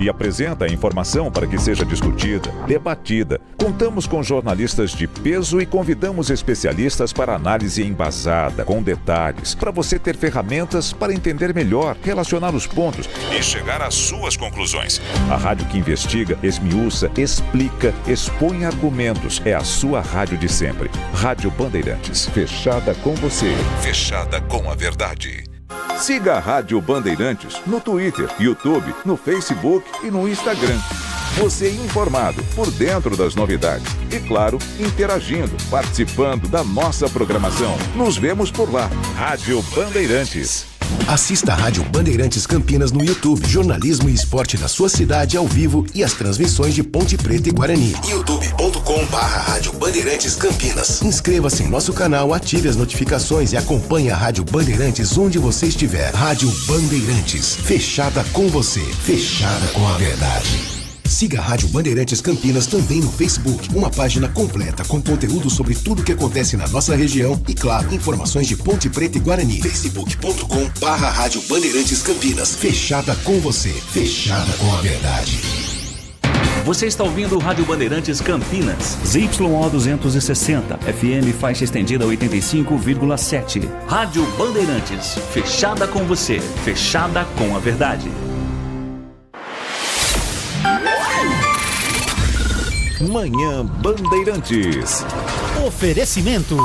e apresenta a informação para que seja discutida, debatida. Contamos com jornalistas de peso e convidamos especialistas para análise embasada, com detalhes, para você ter ferramentas para entender melhor, relacionar os pontos e chegar às suas conclusões. A rádio que investiga, esmiuça, explica, expõe argumentos. É a sua rádio de sempre. Rádio Bandeirantes. Fechada com você. Fechada com a verdade. Siga a Rádio Bandeirantes no Twitter, YouTube, no Facebook e no Instagram. Você informado, por dentro das novidades. E claro, interagindo, participando da nossa programação. Nos vemos por lá. Rádio Bandeirantes. Assista a Rádio Bandeirantes Campinas no YouTube. Jornalismo e esporte da sua cidade ao vivo e as transmissões de Ponte Preta e Guarani. youtube.com/Rádio Bandeirantes Campinas. Inscreva-se em nosso canal, ative as notificações e acompanhe a Rádio Bandeirantes onde você estiver. Rádio Bandeirantes. Fechada com você. Fechada com a verdade. Siga a Rádio Bandeirantes Campinas também no Facebook, uma página completa com conteúdo sobre tudo o que acontece na nossa região e, claro, informações de Ponte Preta e Guarani. facebook.com/Rádio Bandeirantes Campinas. Fechada com você, fechada com a verdade. Você está ouvindo o Rádio Bandeirantes Campinas, ZYO 260, FM faixa estendida 85,7. Rádio Bandeirantes, fechada com você, fechada com a verdade. Manhã Bandeirantes. Oferecimento.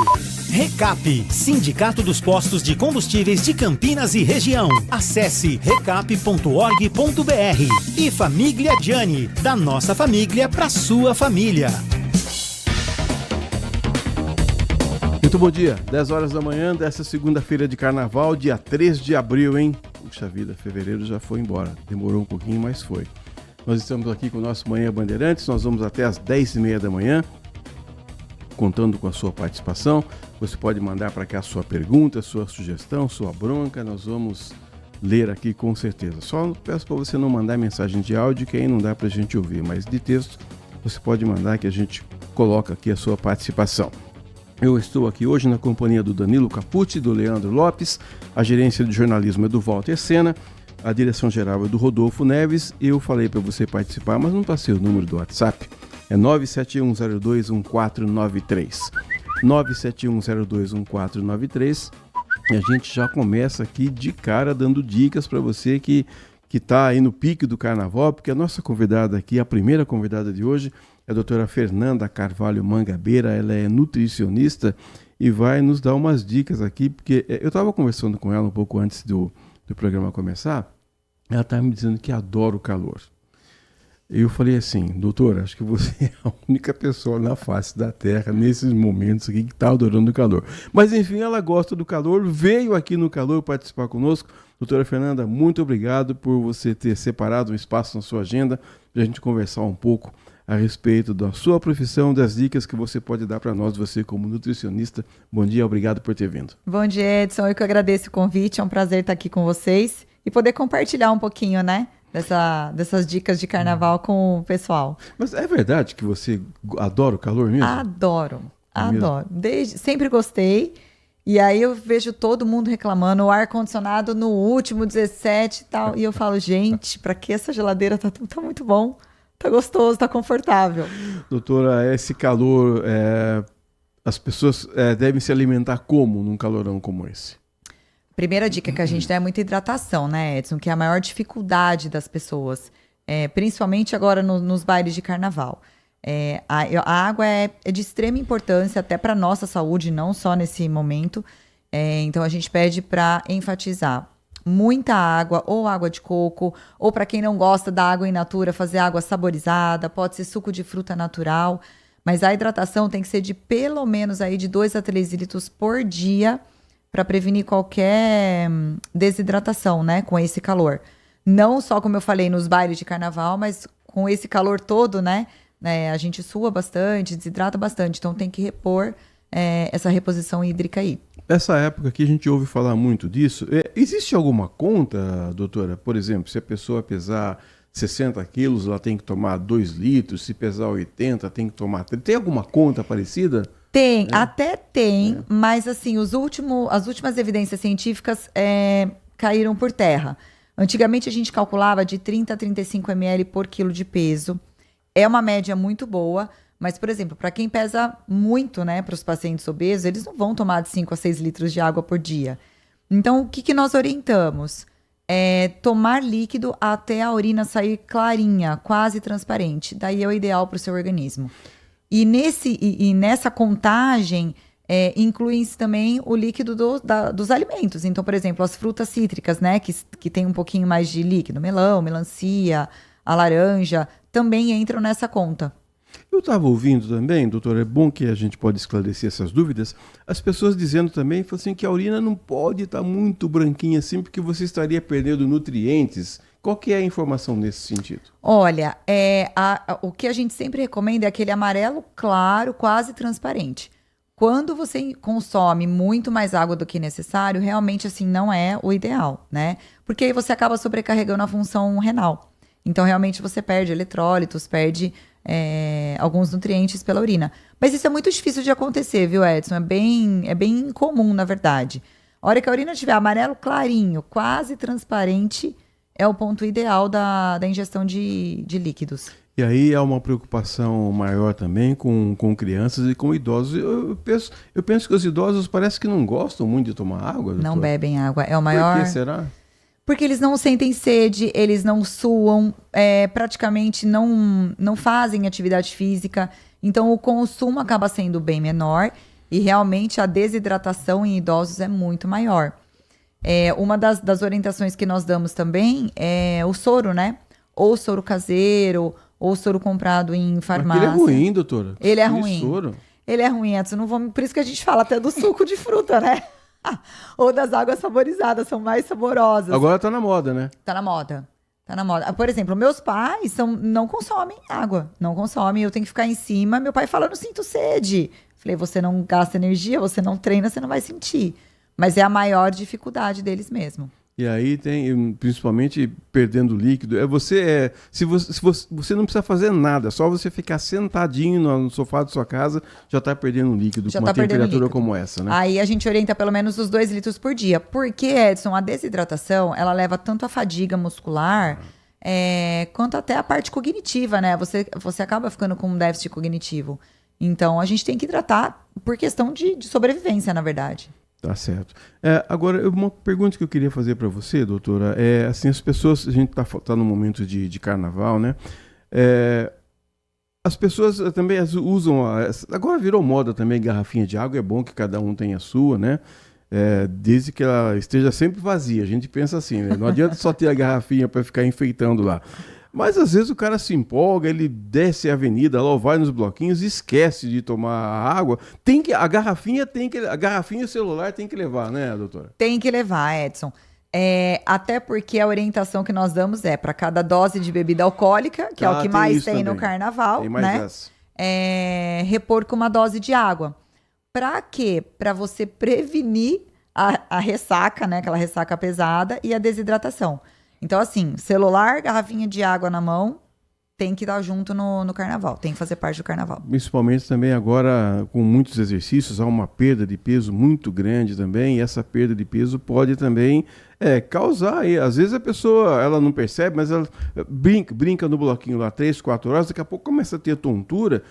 Recap, Sindicato dos Postos de Combustíveis de Campinas e Região. Acesse recap.org.br. E Família Gianni, da nossa família para sua família. Muito bom dia, 10 horas da manhã dessa segunda-feira de carnaval, dia 3 de abril, hein? Puxa vida, fevereiro já foi embora, demorou um pouquinho, mas foi. Nós estamos aqui com o nosso Manhã Bandeirantes, nós vamos até às 10h30 da manhã, contando com a sua participação. Você pode mandar para cá a sua pergunta, sua sugestão, sua bronca, nós vamos ler aqui com certeza. Só peço para você não mandar mensagem de áudio, que aí não dá para a gente ouvir, mas de texto você pode mandar que a gente coloca aqui a sua participação. Eu estou aqui hoje na companhia do Danilo Capucci, do Leandro Lopes, a gerência de jornalismo é do Walter Sena, a direção geral é do Rodolfo Neves. Eu falei para você participar, mas não passei o número do WhatsApp. É 971021493. 971021493. E a gente já começa aqui de cara dando dicas para você que está aí no pique do carnaval, porque a nossa convidada aqui, a primeira convidada de hoje, é a doutora Fernanda Carvalho Mangabeira. Ela é nutricionista e vai nos dar umas dicas aqui, porque eu estava conversando com ela um pouco antes do programa começar. Ela estava me dizendo que adora o calor. Eu falei assim, doutora, acho que você é a única pessoa na face da Terra, nesses momentos aqui, que está adorando o calor. Mas enfim, ela gosta do calor, veio aqui no calor participar conosco. Doutora Fernanda, muito obrigado por você ter separado um espaço na sua agenda para a gente conversar um pouco a respeito da sua profissão, das dicas que você pode dar para nós, você como nutricionista. Bom dia, obrigado por ter vindo. Bom dia, Edson. Eu que agradeço o convite, é um prazer estar aqui com vocês e poder compartilhar um pouquinho, né, dessas dicas de carnaval com o pessoal. Mas é verdade que você adora o calor mesmo? Adoro. Sempre gostei. E aí eu vejo todo mundo reclamando, o ar-condicionado no último 17 e tal. E eu falo, gente, para que essa geladeira tá muito bom? Tá gostoso, tá confortável. Doutora, esse calor, as pessoas devem se alimentar como num calorão como esse? Primeira dica que a gente dá é muita hidratação, né, Edson? Que é a maior dificuldade das pessoas, principalmente agora nos bailes de carnaval. A água é de extrema importância até para a nossa saúde, não só nesse momento. Então a gente pede para enfatizar muita água, ou água de coco, ou para quem não gosta da água in natura, fazer água saborizada, pode ser suco de fruta natural, mas a hidratação tem que ser de pelo menos aí de 2 a 3 litros por dia para prevenir qualquer desidratação, né, com esse calor. Não só, como eu falei, nos bailes de carnaval, mas com esse calor todo, né, a gente sua bastante, desidrata bastante, então tem que repor essa reposição hídrica aí. Nessa época aqui a gente ouve falar muito disso. Existe alguma conta, doutora? Por exemplo, se a pessoa pesar 60 quilos, ela tem que tomar 2 litros, se pesar 80, tem que tomar 30. Tem alguma conta parecida? Tem, até tem, mas assim, as últimas evidências científicas caíram por terra. Antigamente a gente calculava de 30 a 35 ml por quilo de peso. É uma média muito boa, mas, por exemplo, para quem pesa muito, né, para os pacientes obesos, eles não vão tomar de 5 a 6 litros de água por dia. Então, o que nós orientamos? É tomar líquido até a urina sair clarinha, quase transparente. Daí é o ideal para o seu organismo. E nessa contagem, inclui-se também o líquido dos alimentos. Então, por exemplo, as frutas cítricas, né, que tem um pouquinho mais de líquido, melão, melancia, a laranja, também entram nessa conta. Eu estava ouvindo também, doutor, é bom que a gente pode esclarecer essas dúvidas, as pessoas dizendo também assim, que a urina não pode estar muito branquinha assim, porque você estaria perdendo nutrientes. Qual que é a informação nesse sentido? Olha, o que a gente sempre recomenda é aquele amarelo claro, quase transparente. Quando você consome muito mais água do que necessário, realmente assim não é o ideal, né? Porque aí você acaba sobrecarregando a função renal. Então, realmente, você perde eletrólitos, perde alguns nutrientes pela urina. Mas isso é muito difícil de acontecer, viu, Edson? É bem incomum, na verdade. A hora que a urina estiver amarelo clarinho, quase transparente, é o ponto ideal da ingestão de líquidos. E aí há uma preocupação maior também com crianças e com idosos. Eu penso que os idosos parece que não gostam muito de tomar água, doutor. Não bebem água. É o maior... Por que será? Porque eles não sentem sede, eles não suam, praticamente não fazem atividade física. Então, o consumo acaba sendo bem menor e realmente a desidratação em idosos é muito maior. Uma das orientações que nós damos também é o soro, né? Ou soro caseiro, ou soro comprado em farmácia. Mas ele é ruim, doutora. Ele é ruim. Soro. Ele é ruim, Edson. Por isso que a gente fala até do suco de fruta, né? Ou das águas saborizadas, são mais saborosas. Agora tá na moda, né? Tá na moda. Por exemplo, meus pais não consomem água. Não consomem, eu tenho que ficar em cima. Meu pai fala, não sinto sede. Falei, você não gasta energia, você não treina, você não vai sentir. Mas é a maior dificuldade deles mesmo. E aí tem, principalmente, perdendo líquido. Se você não precisa fazer nada, só você ficar sentadinho no sofá da sua casa, já está perdendo líquido com uma temperatura como essa, né? Aí a gente orienta pelo menos os 2 litros por dia. Porque, Edson, a desidratação, ela leva tanto a fadiga muscular, quanto até a parte cognitiva, né? Você acaba ficando com um déficit cognitivo. Então, a gente tem que hidratar por questão de sobrevivência, na verdade. Tá certo. Agora, uma pergunta que eu queria fazer para você, doutora, assim, as pessoas, a gente tá no momento de carnaval, né? As pessoas também usam, agora virou moda também, garrafinha de água, é bom que cada um tenha a sua, né? Desde que ela esteja sempre vazia, a gente pensa assim, né? Não adianta só ter a garrafinha para ficar enfeitando lá. Mas às vezes o cara se empolga, ele desce a avenida, lá vai nos bloquinhos, esquece de tomar água. A garrafinha e o celular tem que levar, né, doutora? Tem que levar, Edson. Até porque a orientação que nós damos é para cada dose de bebida alcoólica, que é o que mais tem no carnaval, tem mais, né? Essa. Repor com uma dose de água. Para quê? Para você prevenir a ressaca, né? Aquela ressaca pesada e a desidratação. Então, assim, celular, garrafinha de água na mão, tem que estar junto no carnaval, tem que fazer parte do carnaval. Principalmente também agora, com muitos exercícios, há uma perda de peso muito grande também, e essa perda de peso pode também causar, às vezes a pessoa, ela não percebe, mas ela brinca no bloquinho lá 3, 4 horas, daqui a pouco começa a ter tontura,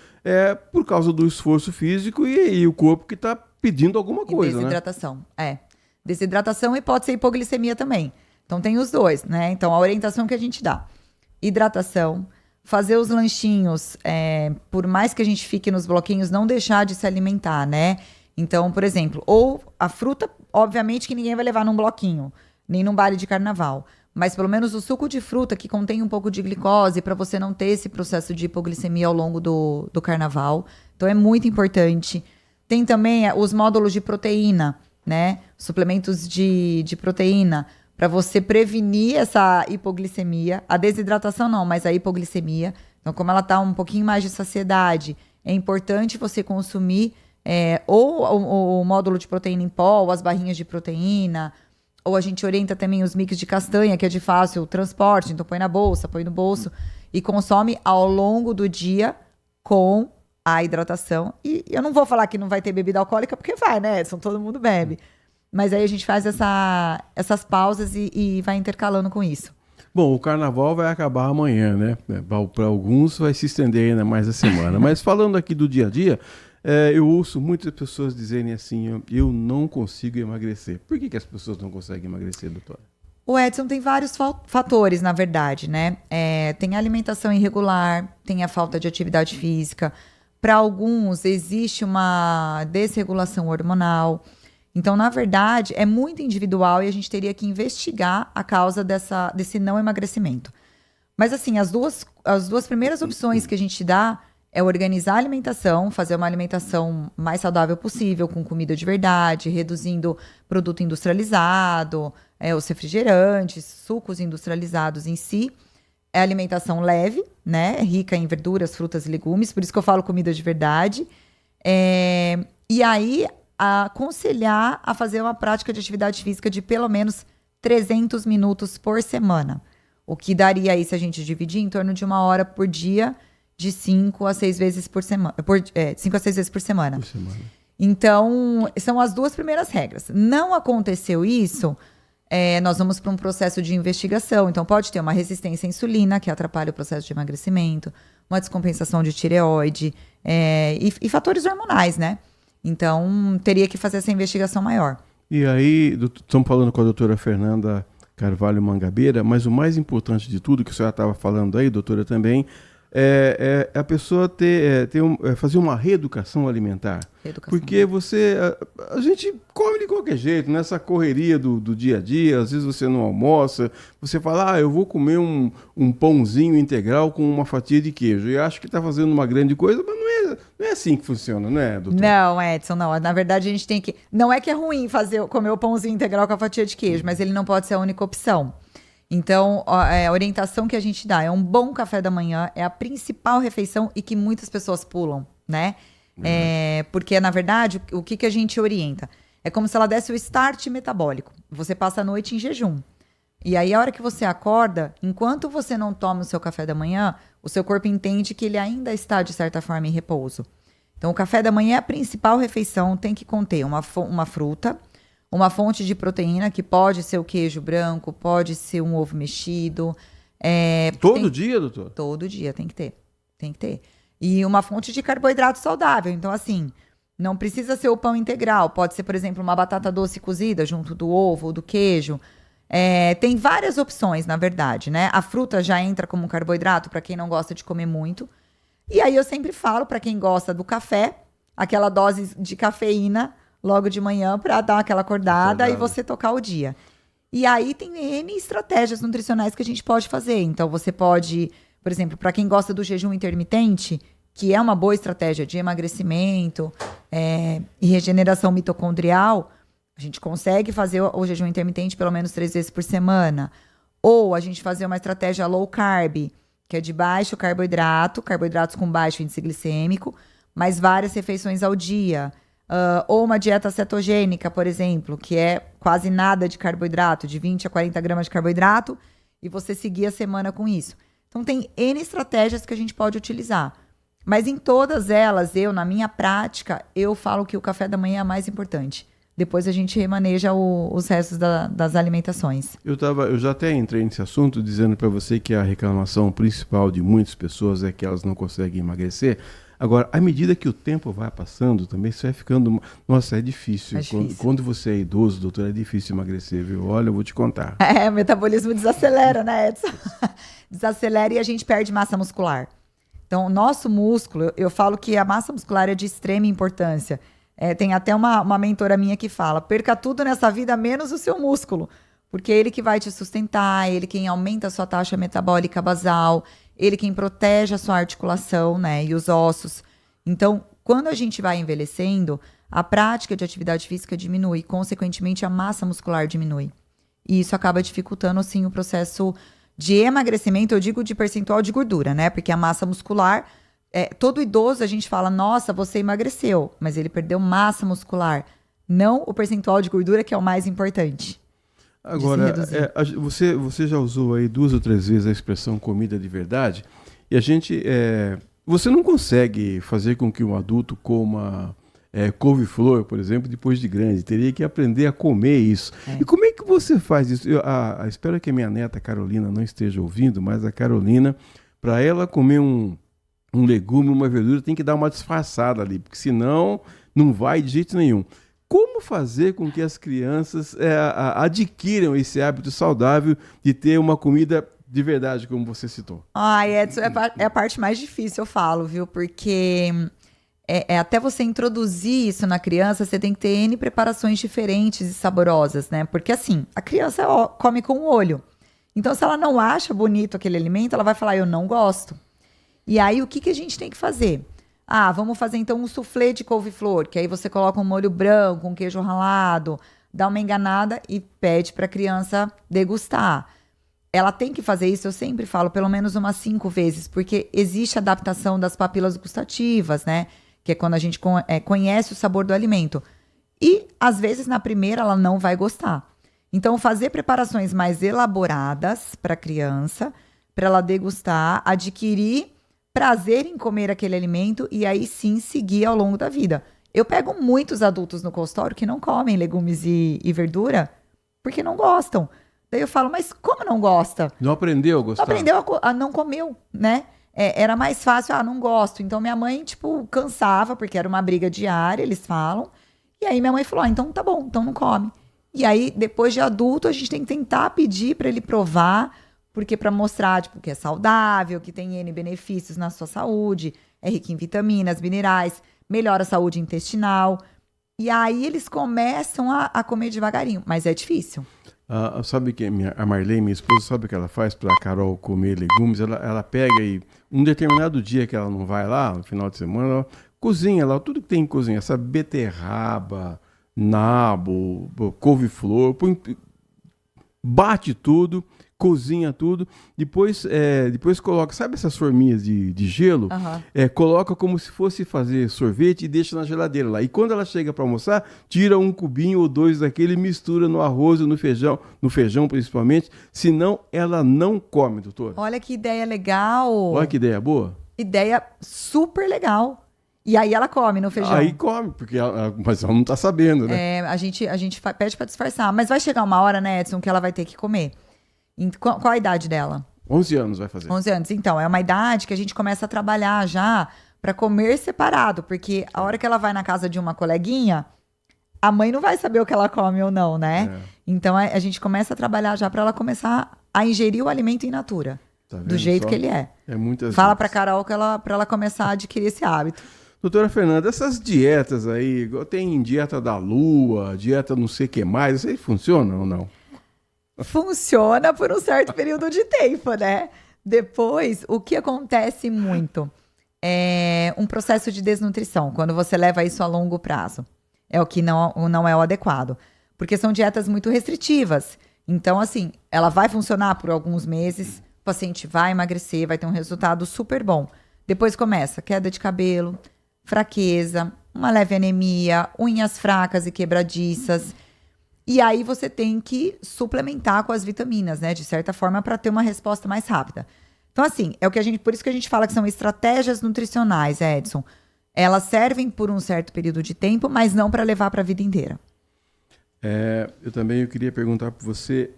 por causa do esforço físico e o corpo que está pedindo alguma coisa, desidratação, né? Desidratação e pode ser hipoglicemia também. Então, tem os dois, né? Então, a orientação que a gente dá. Hidratação, fazer os lanchinhos, por mais que a gente fique nos bloquinhos, não deixar de se alimentar, né? Então, por exemplo, ou a fruta, obviamente que ninguém vai levar num bloquinho, nem num baile de carnaval. Mas pelo menos o suco de fruta, que contém um pouco de glicose, para você não ter esse processo de hipoglicemia ao longo do carnaval. Então, é muito importante. Tem também os módulos de proteína, né? Suplementos de proteína, para você prevenir essa hipoglicemia. A desidratação não, mas a hipoglicemia. Então, como ela está um pouquinho mais de saciedade, é importante você consumir ou o módulo de proteína em pó, ou as barrinhas de proteína, ou a gente orienta também os mix de castanha, que é de fácil transporte, então põe na bolsa, põe no bolso, e consome ao longo do dia com a hidratação. E eu não vou falar que não vai ter bebida alcoólica, porque vai, né, Edson? Todo mundo bebe. Mas aí a gente faz essas pausas e vai intercalando com isso. Bom, o carnaval vai acabar amanhã, né? Para alguns vai se estender ainda mais a semana. Mas falando aqui do dia a dia, eu ouço muitas pessoas dizerem assim, eu não consigo emagrecer. Por que as pessoas não conseguem emagrecer, doutora? O Edson, tem vários fatores, na verdade, né? Tem a alimentação irregular, tem a falta de atividade física. Para alguns, existe uma desregulação hormonal. Então, na verdade, é muito individual e a gente teria que investigar a causa desse não emagrecimento. Mas, assim, as duas primeiras opções que a gente dá é organizar a alimentação, fazer uma alimentação mais saudável possível, com comida de verdade, reduzindo produto industrializado, os refrigerantes, sucos industrializados em si. É alimentação leve, né? Rica em verduras, frutas e legumes, por isso que eu falo comida de verdade. E aí, aconselhar a fazer uma prática de atividade física de pelo menos 300 minutos por semana. O que daria aí, se a gente dividir, em torno de 1 hora por dia, de 5 a 6 vezes por semana. 5 a 6 vezes por semana. Então, são as duas primeiras regras. Não aconteceu isso, nós vamos para um processo de investigação. Então, pode ter uma resistência à insulina, que atrapalha o processo de emagrecimento, uma descompensação de tireoide e fatores hormonais, né? Então, teria que fazer essa investigação maior. E aí, estamos falando com a doutora Fernanda Carvalho Mangabeira, mas o mais importante de tudo, que a senhora estava falando aí, doutora, também, é a pessoa fazer uma reeducação alimentar. Porque a gente come de qualquer jeito, nessa correria do dia a dia, às vezes você não almoça, você fala, eu vou comer um pãozinho integral com uma fatia de queijo. E acho que está fazendo uma grande coisa, mas não é assim que funciona, não é, doutor? Não, Edson, não. Na verdade, a gente tem que... Não é que é ruim comer o pãozinho integral com a fatia de queijo, mas ele não pode ser a única opção. Então, a orientação que a gente dá é um bom café da manhã, é a principal refeição e que muitas pessoas pulam, né? Porque, na verdade, o que a gente orienta? É como se ela desse o start metabólico. Você passa a noite em jejum. E aí, a hora que você acorda, enquanto você não toma o seu café da manhã, o seu corpo entende que ele ainda está, de certa forma, em repouso. Então, o café da manhã é a principal refeição, tem que conter uma fruta, uma fonte de proteína, que pode ser o queijo branco, pode ser um ovo mexido. Todo dia, doutor? Todo dia, tem que ter. Tem que ter. E uma fonte de carboidrato saudável. Então, assim, não precisa ser o pão integral. Pode ser, por exemplo, uma batata doce cozida junto do ovo ou do queijo. Tem várias opções, na verdade, né? A fruta já entra como carboidrato para quem não gosta de comer muito. E aí eu sempre falo para quem gosta do café, aquela dose de cafeína logo de manhã para dar aquela acordada e você tocar o dia. E aí tem N estratégias nutricionais que a gente pode fazer. Então você pode, por exemplo, para quem gosta do jejum intermitente, que é uma boa estratégia de emagrecimento e regeneração mitocondrial, a gente consegue fazer o jejum intermitente pelo menos 3 vezes por semana. Ou a gente fazer uma estratégia low carb, que é de baixo carboidrato, carboidratos com baixo índice glicêmico, mas várias refeições ao dia. Ou uma dieta cetogênica, por exemplo, que é quase nada de carboidrato, de 20 a 40 gramas de carboidrato, e você seguir a semana com isso. Então, tem N estratégias que a gente pode utilizar. Mas em todas elas, na minha prática, eu falo que o café da manhã é a mais importante. Depois a gente remaneja os restos das alimentações. Eu já até entrei nesse assunto dizendo para você que a reclamação principal de muitas pessoas é que elas não conseguem emagrecer. Agora, à medida que o tempo vai passando, também isso vai ficando... Nossa, é difícil. Quando você é idoso, doutor, é difícil emagrecer, viu? Olha, eu vou te contar. O metabolismo desacelera, né, Edson? Desacelera e a gente perde massa muscular. Então, o nosso músculo, eu falo que a massa muscular é de extrema importância. Tem até uma mentora minha que fala, perca tudo nessa vida, menos o seu músculo. Porque é ele que vai te sustentar, ele quem aumenta a sua taxa metabólica basal, ele quem protege a sua articulação, né, e os ossos. Então, quando a gente vai envelhecendo, a prática de atividade física diminui, consequentemente a massa muscular diminui. E isso acaba dificultando, sim, o processo de emagrecimento, eu digo de percentual de gordura, né, porque a massa muscular, todo idoso a gente fala, nossa, você emagreceu, mas ele perdeu massa muscular, não o percentual de gordura, que é o mais importante. Agora, você já usou aí 2 ou 3 vezes a expressão comida de verdade, e a gente... você não consegue fazer com que um adulto coma couve-flor, por exemplo, depois de grande. Teria que aprender a comer isso. E como é que você faz isso? Espero que a minha neta Carolina não esteja ouvindo, mas a Carolina, para ela comer um legume, uma verdura, tem que dar uma disfarçada ali, porque senão não vai de jeito nenhum. Como fazer com que as crianças adquiram esse hábito saudável de ter uma comida de verdade, como você citou? Edson, é a parte mais difícil, eu falo, viu? Porque até você introduzir isso na criança, você tem que ter N preparações diferentes e saborosas, né? Porque assim, a criança come com o olho. Então, se ela não acha bonito aquele alimento, ela vai falar, eu não gosto. E aí, o que a gente tem que fazer? Vamos fazer então um soufflé de couve-flor, que aí você coloca um molho branco, um queijo ralado, dá uma enganada e pede para a criança degustar. Ela tem que fazer isso, eu sempre falo, pelo menos umas 5 vezes, porque existe adaptação das papilas gustativas, né? Que é quando a gente conhece o sabor do alimento. E, às vezes, na primeira, ela não vai gostar. Então, fazer preparações mais elaboradas para a criança, para ela degustar, adquirir prazer em comer aquele alimento e aí sim seguir ao longo da vida. Eu pego muitos adultos no consultório que não comem legumes e verdura porque não gostam. Daí eu falo, mas como não gosta? Não aprendeu a gostar? Não aprendeu, não comeu, né? Era mais fácil, não gosto. Então minha mãe, cansava, porque era uma briga diária, eles falam. E aí minha mãe falou, então tá bom, então não come. E aí, depois de adulto, a gente tem que tentar pedir para ele provar, porque para mostrar, que é saudável, que tem N benefícios na sua saúde, é rico em vitaminas, minerais, melhora a saúde intestinal. E aí eles começam a comer devagarinho, mas é difícil. Sabe que a Marlene, minha esposa, sabe o que ela faz para a Carol comer legumes? Ela pega e um determinado dia que ela não vai lá, no final de semana, ela cozinha lá, tudo que tem em cozinha, essa beterraba, nabo, couve-flor, bate tudo, cozinha tudo, depois coloca, sabe essas forminhas de gelo? Coloca como se fosse fazer sorvete e deixa na geladeira lá. E quando ela chega para almoçar, tira um cubinho ou 2 daquele e mistura no arroz ou no feijão principalmente, senão ela não come, doutora. Olha que ideia legal! Olha que ideia boa! Ideia super legal! E aí ela come no feijão. Aí come, mas ela não tá sabendo, né? A gente pede para disfarçar. Mas vai chegar uma hora, né, Edson, que ela vai ter que comer. Qual a idade dela? 11 anos vai fazer. 11 anos. Então, é uma idade que a gente começa a trabalhar já para comer separado. Porque a hora que ela vai na casa de uma coleguinha, a mãe não vai saber o que ela come ou não, né? Então, a gente começa a trabalhar já para ela começar a ingerir o alimento in natura. Tá vendo? Do jeito que ele é. Fala para Carol para ela começar a adquirir esse hábito. Doutora Fernanda, essas dietas aí, tem dieta da lua, dieta não sei o que mais, isso aí funciona ou não? Funciona por um certo período de tempo, né? Depois, o que acontece muito é um processo de desnutrição, quando você leva isso a longo prazo. É o que não é o adequado. Porque são dietas muito restritivas. Então, assim, ela vai funcionar por alguns meses, o paciente vai emagrecer, vai ter um resultado super bom. Depois começa queda de cabelo, fraqueza, uma leve anemia, unhas fracas e quebradiças. E aí você tem que suplementar com as vitaminas, né? De certa forma, para ter uma resposta mais rápida. Então, assim, por isso que a gente fala que são estratégias nutricionais, Edson. Elas servem por um certo período de tempo, mas não para levar para a vida inteira. Eu queria perguntar para você,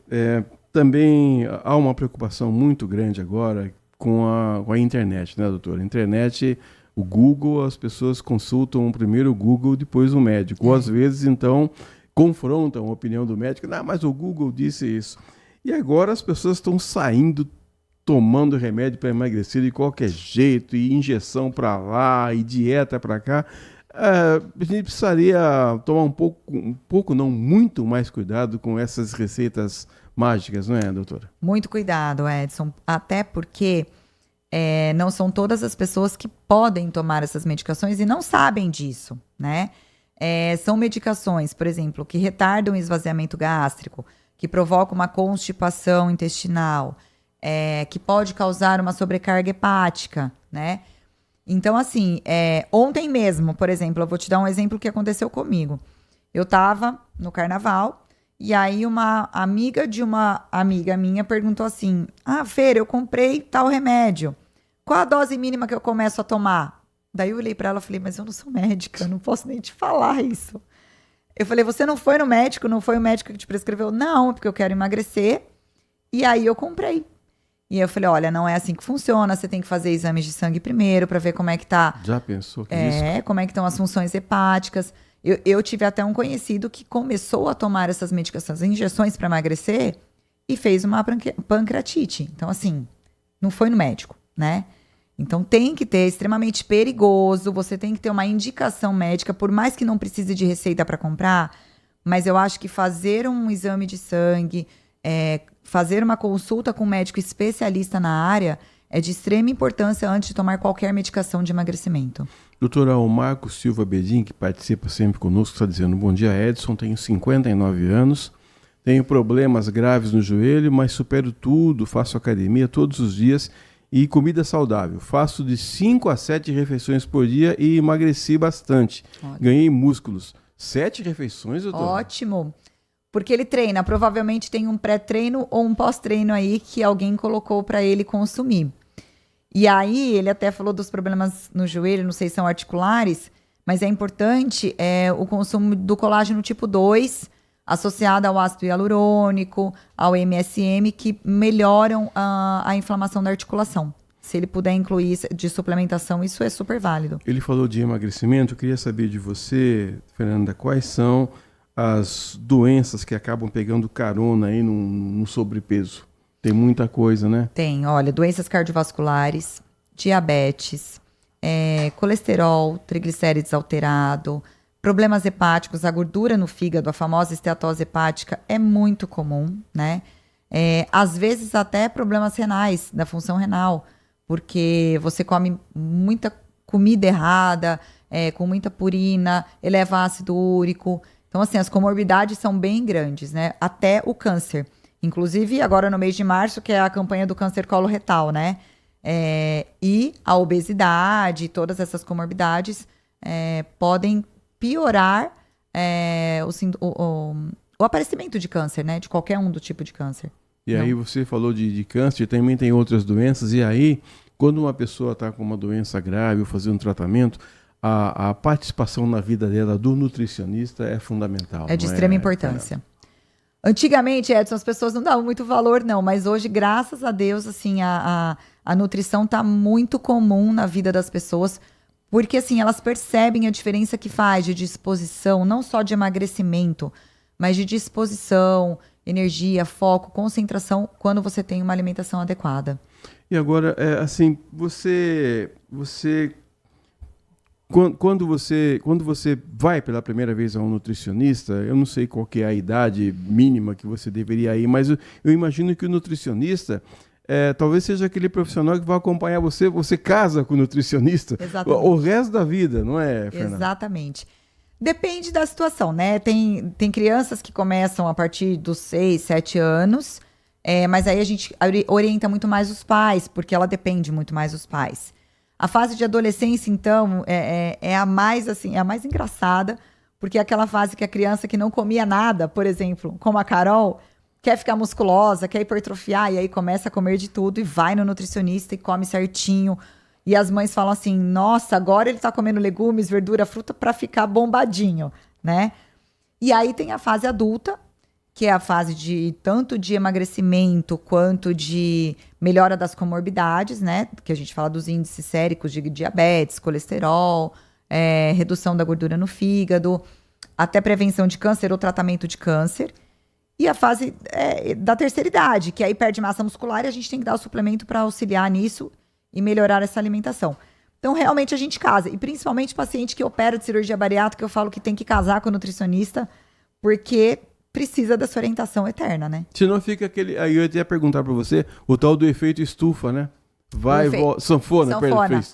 também há uma preocupação muito grande agora com a internet, né, doutora? A internet, o Google, as pessoas consultam primeiro o Google, depois o médico. Ou às vezes, então, confrontam a opinião do médico. Mas o Google disse isso. E agora as pessoas estão saindo, tomando remédio para emagrecer de qualquer jeito, e injeção para lá, e dieta para cá. A gente precisaria tomar muito mais cuidado com essas receitas mágicas, não é, doutora? Muito cuidado, Edson. Até porque não são todas as pessoas que podem tomar essas medicações e não sabem disso, né? São medicações, por exemplo, que retardam o esvaziamento gástrico, que provocam uma constipação intestinal, que pode causar uma sobrecarga hepática, né? Então, assim, ontem mesmo, por exemplo, eu vou te dar um exemplo que aconteceu comigo. Eu estava no carnaval e aí uma amiga de uma amiga minha perguntou assim, Fer, eu comprei tal remédio. Qual a dose mínima que eu começo a tomar? Daí eu olhei pra ela e falei, mas eu não sou médica, eu não posso nem te falar isso. Eu falei, você não foi no médico, não foi o médico que te prescreveu? Não, porque eu quero emagrecer. E aí eu comprei. E aí eu falei, olha, não é assim que funciona, você tem que fazer exames de sangue primeiro pra ver como é que tá. Já pensou que isso? Como é que estão as funções hepáticas. Eu tive até um conhecido que começou a tomar essas medicações, injeções para emagrecer, e fez uma pancreatite. Então, assim, não foi no médico, né? Então, tem que ter, é extremamente perigoso, você tem que ter uma indicação médica, por mais que não precise de receita para comprar, mas eu acho que fazer um exame de sangue, fazer uma consulta com um médico especialista na área, é de extrema importância antes de tomar qualquer medicação de emagrecimento. Doutora, o Marco Silva Bedin, que participa sempre conosco, está dizendo, bom dia, Edson, tenho 59 anos, tenho problemas graves no joelho, mas supero tudo, faço academia todos os dias e comida saudável. Faço de 5 a 7 refeições por dia e emagreci bastante. Ótimo. Ganhei músculos. 7 refeições, doutora? Ótimo. Porque ele treina. Provavelmente tem um pré-treino ou um pós-treino aí que alguém colocou para ele consumir. E aí, ele até falou dos problemas no joelho, não sei se são articulares, mas é importante o consumo do colágeno tipo 2, associado ao ácido hialurônico, ao MSM, que melhoram a inflamação da articulação. Se ele puder incluir de suplementação, isso é super válido. Ele falou de emagrecimento, eu queria saber de você, Fernanda, quais são as doenças que acabam pegando carona aí no sobrepeso? Tem muita coisa, né? Tem, olha, doenças cardiovasculares, diabetes, colesterol, triglicérides alterado, problemas hepáticos, a gordura no fígado, a famosa esteatose hepática, é muito comum, né? Às vezes até problemas renais, da função renal, porque você come muita comida errada, com muita purina, eleva ácido úrico. Então, assim, as comorbidades são bem grandes, né? Até o câncer. Inclusive, agora no mês de março, que é a campanha do câncer coloretal, né? E a obesidade, todas essas comorbidades podem piorar o aparecimento de câncer, né? De qualquer um do tipo de câncer. E aí você falou de câncer, também tem outras doenças. E aí, quando uma pessoa está com uma doença grave ou fazendo tratamento, a participação na vida dela do nutricionista é fundamental. É de extrema importância. Antigamente, Edson, as pessoas não davam muito valor, não. Mas hoje, graças a Deus, assim, a nutrição está muito comum na vida das pessoas. Porque, assim, elas percebem a diferença que faz de disposição, não só de emagrecimento, mas de disposição, energia, foco, concentração, quando você tem uma alimentação adequada. E agora, assim, quando você vai pela primeira vez a um nutricionista, eu não sei qual que é a idade mínima que você deveria ir, mas eu imagino que o nutricionista talvez seja aquele profissional que vai acompanhar você casa com o nutricionista o resto da vida, não é, Fernanda? Exatamente. Depende da situação, né? Tem crianças que começam a partir dos 6, 7 anos, mas aí a gente orienta muito mais os pais, porque ela depende muito mais dos pais. A fase de adolescência, então, é a mais, assim, é a mais engraçada, porque é aquela fase que a criança que não comia nada, por exemplo, como a Carol, quer ficar musculosa, quer hipertrofiar, e aí começa a comer de tudo e vai no nutricionista e come certinho. E as mães falam assim, nossa, agora ele tá comendo legumes, verdura, fruta para ficar bombadinho, né? E aí tem a fase adulta, que é a fase de tanto de emagrecimento quanto de melhora das comorbidades, né? Que a gente fala dos índices séricos de diabetes, colesterol, redução da gordura no fígado, até prevenção de câncer ou tratamento de câncer. E a fase da terceira idade, que aí perde massa muscular e a gente tem que dar o suplemento para auxiliar nisso e melhorar essa alimentação. Então, realmente, a gente casa. E principalmente paciente que opera de cirurgia bariátrica, eu falo que tem que casar com o nutricionista, porque precisa dessa orientação eterna, né? Senão fica aquele... Aí eu ia perguntar para você, o tal do efeito estufa, né? Sanfona.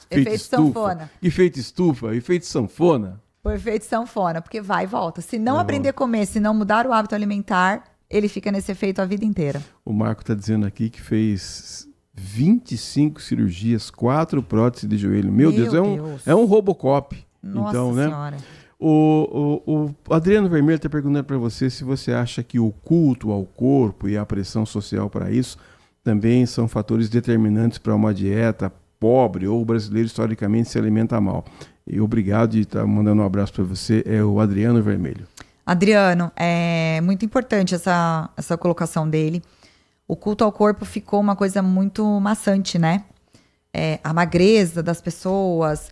Efeito sanfona. Efeito estufa, efeito sanfona. O efeito sanfona, porque vai e volta. Se não aprender a comer, se não mudar o hábito alimentar, ele fica nesse efeito a vida inteira. O Marco está dizendo aqui que fez 25 cirurgias, 4 próteses de joelho. Meu Deus, é um Robocop. Nossa então, Senhora. Né? O Adriano Vermelho está perguntando para você se você acha que o culto ao corpo e a pressão social para isso também são fatores determinantes para uma dieta pobre ou o brasileiro historicamente se alimenta mal. E obrigado de estar mandando um abraço para você, é o Adriano Vermelho. Adriano, é muito importante essa colocação dele. O culto ao corpo ficou uma coisa muito maçante, né? A magreza das pessoas,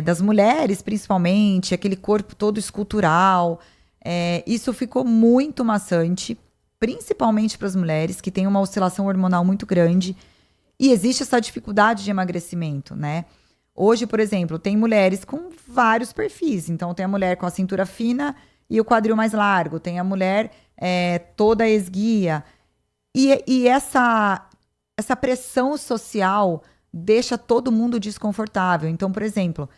das mulheres principalmente, aquele corpo todo escultural. Isso ficou muito maçante, principalmente para as mulheres, que têm uma oscilação hormonal muito grande. E existe essa dificuldade de emagrecimento, né? Hoje, por exemplo, tem mulheres com vários perfis. Então, tem a mulher com a cintura fina e o quadril mais largo. Tem a mulher toda esguia. E essa pressão social deixa todo mundo desconfortável. Então, por exemplo,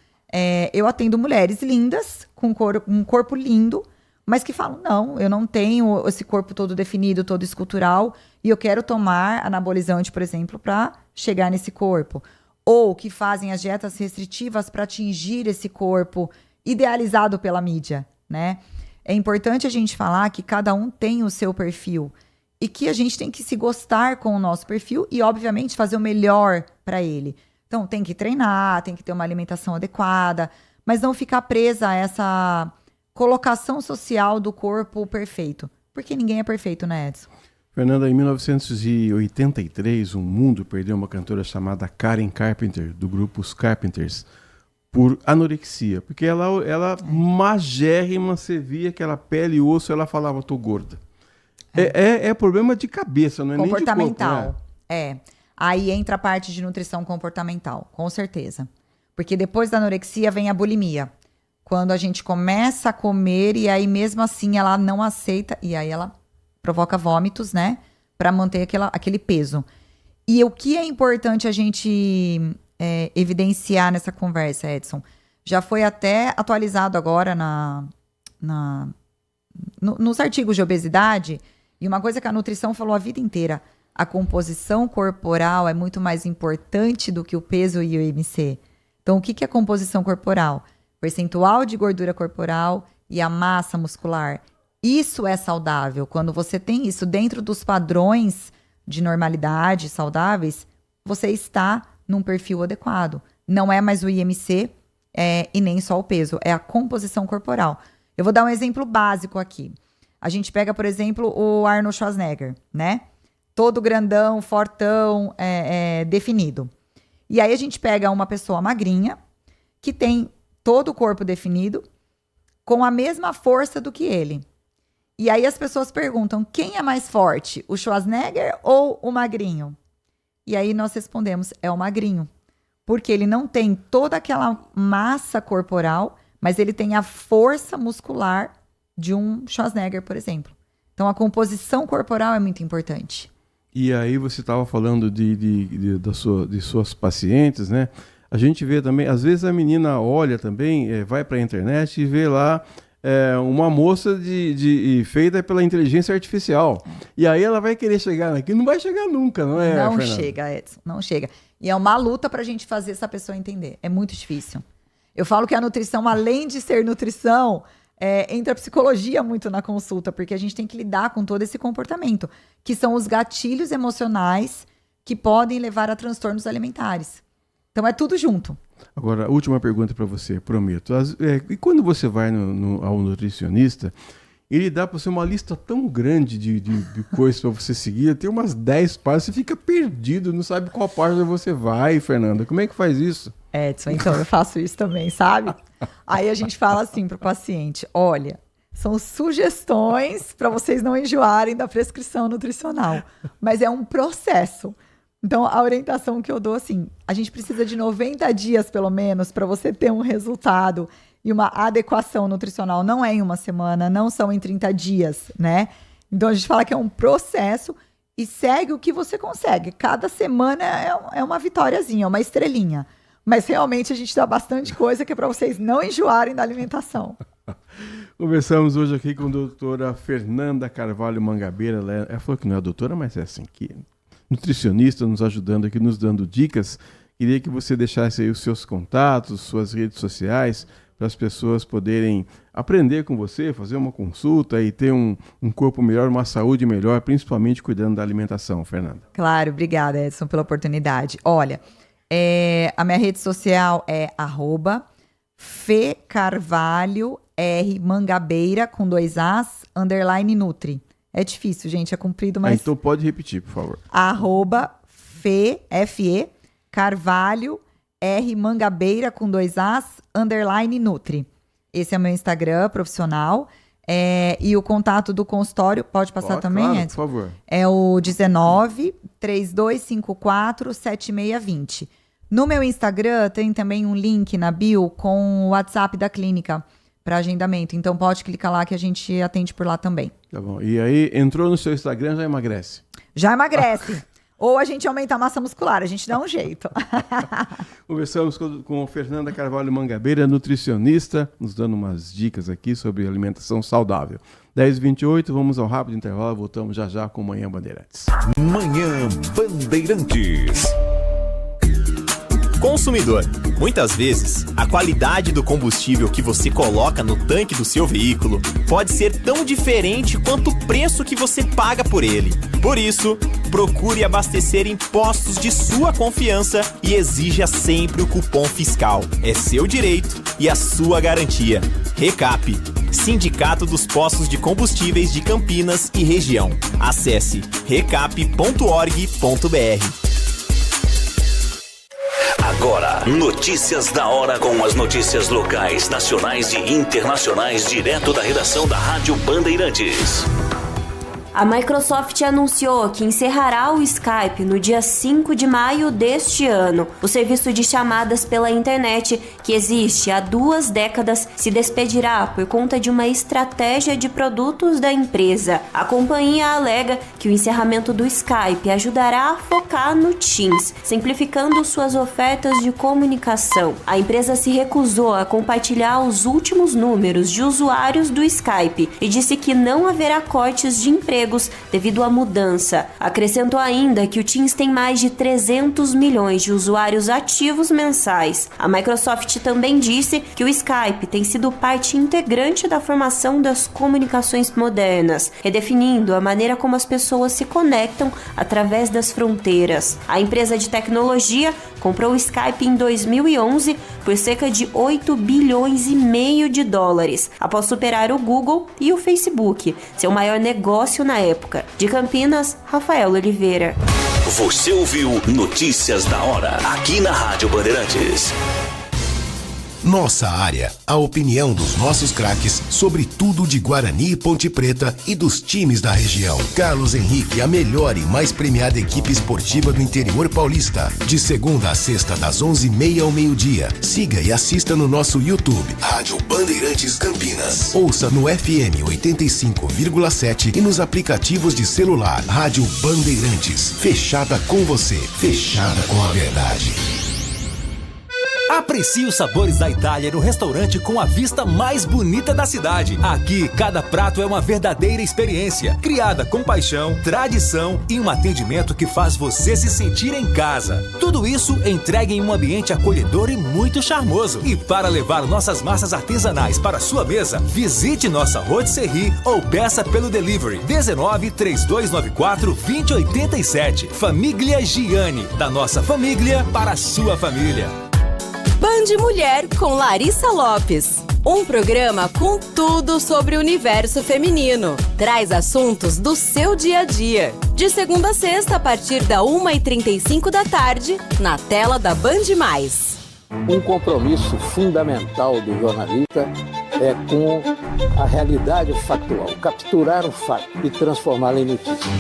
eu atendo mulheres lindas, com um corpo lindo, mas que falam, não, eu não tenho esse corpo todo definido, todo escultural, e eu quero tomar anabolizante, por exemplo, para chegar nesse corpo. Ou que fazem as dietas restritivas para atingir esse corpo idealizado pela mídia, né? É importante a gente falar que cada um tem o seu perfil e que a gente tem que se gostar com o nosso perfil e, obviamente, fazer o melhor para ele. Então, tem que treinar, tem que ter uma alimentação adequada, mas não ficar presa a essa colocação social do corpo perfeito. Porque ninguém é perfeito, né, Edson? Fernanda, em 1983, o mundo perdeu uma cantora chamada Karen Carpenter, do grupo Os Carpenters, por anorexia. Porque ela magérrima, você via aquela pele e osso, ela falava, tô gorda. É problema de cabeça, não é nem de corpo. Comportamental. Aí entra a parte de nutrição comportamental, com certeza. Porque depois da anorexia vem a bulimia. Quando a gente começa a comer e aí mesmo assim ela não aceita, e aí ela provoca vômitos, né? Para manter aquele peso. E o que é importante a gente evidenciar nessa conversa, Edson? Já foi até atualizado agora nos artigos de obesidade. E uma coisa que a nutrição falou a vida inteira. A composição corporal é muito mais importante do que o peso e o IMC. Então, o que é composição corporal? Percentual de gordura corporal e a massa muscular. Isso é saudável. Quando você tem isso dentro dos padrões de normalidade saudáveis, você está num perfil adequado. Não é mais o IMC e nem só o peso, é a composição corporal. Eu vou dar um exemplo básico aqui. A gente pega, por exemplo, o Arnold Schwarzenegger, né? Todo grandão, fortão, definido. E aí a gente pega uma pessoa magrinha, que tem todo o corpo definido, com a mesma força do que ele. E aí as pessoas perguntam, quem é mais forte, o Schwarzenegger ou o magrinho? E aí nós respondemos, é o magrinho. Porque ele não tem toda aquela massa corporal, mas ele tem a força muscular de um Schwarzenegger, por exemplo. Então a composição corporal é muito importante. E aí você estava falando de suas pacientes, né? A gente vê também, às vezes a menina olha também, vai para a internet e vê lá uma moça feita pela inteligência artificial. E aí ela vai querer chegar naquilo, não vai chegar nunca, não é, Não Fernanda? chega, Edson, não chega. E é uma luta para a gente fazer essa pessoa entender. É muito difícil. Eu falo que a nutrição, além de ser nutrição, entra a psicologia muito na consulta, porque a gente tem que lidar com todo esse comportamento, que são os gatilhos emocionais que podem levar a transtornos alimentares. Então é tudo junto. Agora, última pergunta para você, prometo. E quando você vai ao nutricionista, ele dá para você uma lista tão grande de coisas para você seguir, tem umas 10 páginas, você fica perdido, não sabe qual página você vai, Fernanda. Como é que faz isso? Edson, então eu faço isso também, sabe? Aí a gente fala assim para o paciente, olha, são sugestões para vocês não enjoarem da prescrição nutricional, mas é um processo. Então, a orientação que eu dou, assim, a gente precisa de 90 dias, pelo menos, para você ter um resultado e uma adequação nutricional. Não é em uma semana, não são em 30 dias, né? Então, a gente fala que é um processo e segue o que você consegue. Cada semana é uma vitóriazinha, uma estrelinha. Mas, realmente, a gente dá bastante coisa que é para vocês não enjoarem da alimentação. Conversamos hoje aqui com a doutora Fernanda Carvalho Mangabeira. Ela falou que não é a doutora, mas é assim que... nutricionista nos ajudando aqui, nos dando dicas. Queria que você deixasse aí os seus contatos, suas redes sociais, para as pessoas poderem aprender com você, fazer uma consulta e ter um corpo melhor, uma saúde melhor, principalmente cuidando da alimentação, Fernanda. Claro, obrigada, Edson, pela oportunidade. Olha, A minha rede social é @FeCarvalho R Mangabeira com 2 As _Nutri. É difícil, gente, é comprido, mas... Então pode repetir, por favor. @Fe Carvalho R Mangabeira com 2 As _Nutri. Esse é o meu Instagram profissional. E o contato do consultório, pode passar também, claro, Edson? por favor. É o 19-3254-7620. No meu Instagram tem também um link na bio com o WhatsApp da clínica para agendamento. Então pode clicar lá que a gente atende por lá também. Tá bom. E aí, entrou no seu Instagram, já emagrece? Já emagrece. Ou a gente aumenta a massa muscular, a gente dá um jeito. Conversamos com Fernanda Carvalho Mangabeira, nutricionista, nos dando umas dicas aqui sobre alimentação saudável. 10h28, vamos ao rápido intervalo, voltamos já com Manhã Bandeirantes. Manhã Bandeirantes. Consumidor, muitas vezes, a qualidade do combustível que você coloca no tanque do seu veículo pode ser tão diferente quanto o preço que você paga por ele. Por isso, procure abastecer em postos de sua confiança e exija sempre o cupom fiscal. É seu direito e a sua garantia. Recap, Sindicato dos Postos de Combustíveis de Campinas e Região. Acesse recap.org.br. Agora, notícias da hora com as notícias locais, nacionais e internacionais, direto da redação da Rádio Bandeirantes. A Microsoft anunciou que encerrará o Skype no dia 5 de maio deste ano. O serviço de chamadas pela internet, que existe há 2 décadas, se despedirá por conta de uma estratégia de produtos da empresa. A companhia alega que o encerramento do Skype ajudará a focar no Teams, simplificando suas ofertas de comunicação. A empresa se recusou a compartilhar os últimos números de usuários do Skype e disse que não haverá cortes de emprego devido à mudança. Acrescentou ainda que o Teams tem mais de 300 milhões de usuários ativos mensais. A Microsoft também disse que o Skype tem sido parte integrante da formação das comunicações modernas, redefinindo a maneira como as pessoas se conectam através das fronteiras. A empresa de tecnologia comprou o Skype em 2011 por cerca de 8 bilhões e meio de dólares, após superar o Google e o Facebook, seu maior negócio na época. De Campinas, Rafael Oliveira. Você ouviu Notícias da Hora, aqui na Rádio Bandeirantes. Nossa área, a opinião dos nossos craques sobre tudo de Guarani e Ponte Preta e dos times da região. Carlos Henrique, a melhor e mais premiada equipe esportiva do interior paulista. De segunda a sexta, das 11h30 ao meio-dia. Siga e assista no nosso YouTube, Rádio Bandeirantes Campinas. Ouça no FM 85,7 e nos aplicativos de celular. Rádio Bandeirantes, fechada com você, fechada com a verdade. Aprecie os sabores da Itália no restaurante com a vista mais bonita da cidade. Aqui, cada prato é uma verdadeira experiência, criada com paixão, tradição e um atendimento que faz você se sentir em casa. Tudo isso entregue em um ambiente acolhedor e muito charmoso. E para levar nossas massas artesanais para sua mesa, visite nossa rotisserie ou peça pelo delivery 19-3294-2087. Família Gianni, da nossa família para a sua família. Band Mulher com Larissa Lopes. Um programa com tudo sobre o universo feminino. Traz assuntos do seu dia a dia. De segunda a sexta, a partir da 1h35 da tarde, na tela da Band+. Um compromisso fundamental do jornalista é com a realidade factual. Capturar o fato e transformá-lo em notícia.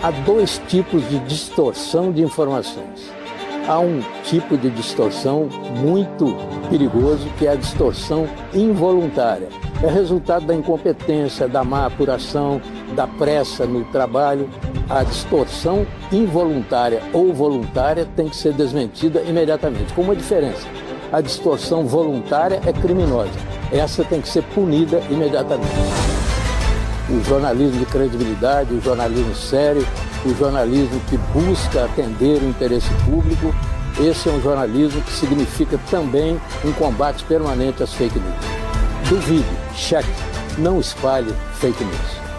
Há 2 tipos de distorção de informações. Há um tipo de distorção muito perigoso, que é a distorção involuntária. É resultado da incompetência, da má apuração, da pressa no trabalho. A distorção involuntária ou voluntária tem que ser desmentida imediatamente, com uma diferença. A distorção voluntária é criminosa. Essa tem que ser punida imediatamente. O jornalismo de credibilidade, o jornalismo sério, o jornalismo que busca atender o interesse público, esse é um jornalismo que significa também um combate permanente às fake news. Duvide, cheque, não espalhe fake news.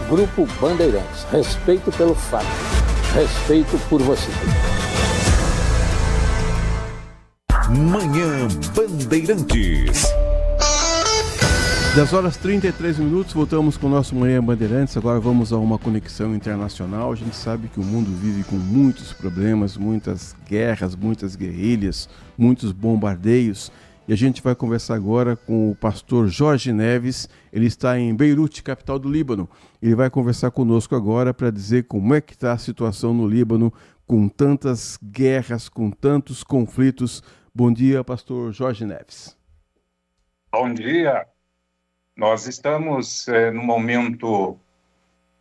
Grupo Bandeirantes, respeito pelo fato, respeito por você. Manhã Bandeirantes. 10h33, voltamos com o nosso Manhã Bandeirantes. Agora vamos a uma conexão internacional. A gente sabe que o mundo vive com muitos problemas, muitas guerras, muitas guerrilhas, muitos bombardeios. E a gente vai conversar agora com o pastor Jorge Neves. Ele está em Beirute, capital do Líbano. Ele vai conversar conosco agora para dizer como é que está a situação no Líbano, com tantas guerras, com tantos conflitos. Bom dia, pastor Jorge Neves. Bom dia. Nós estamos num momento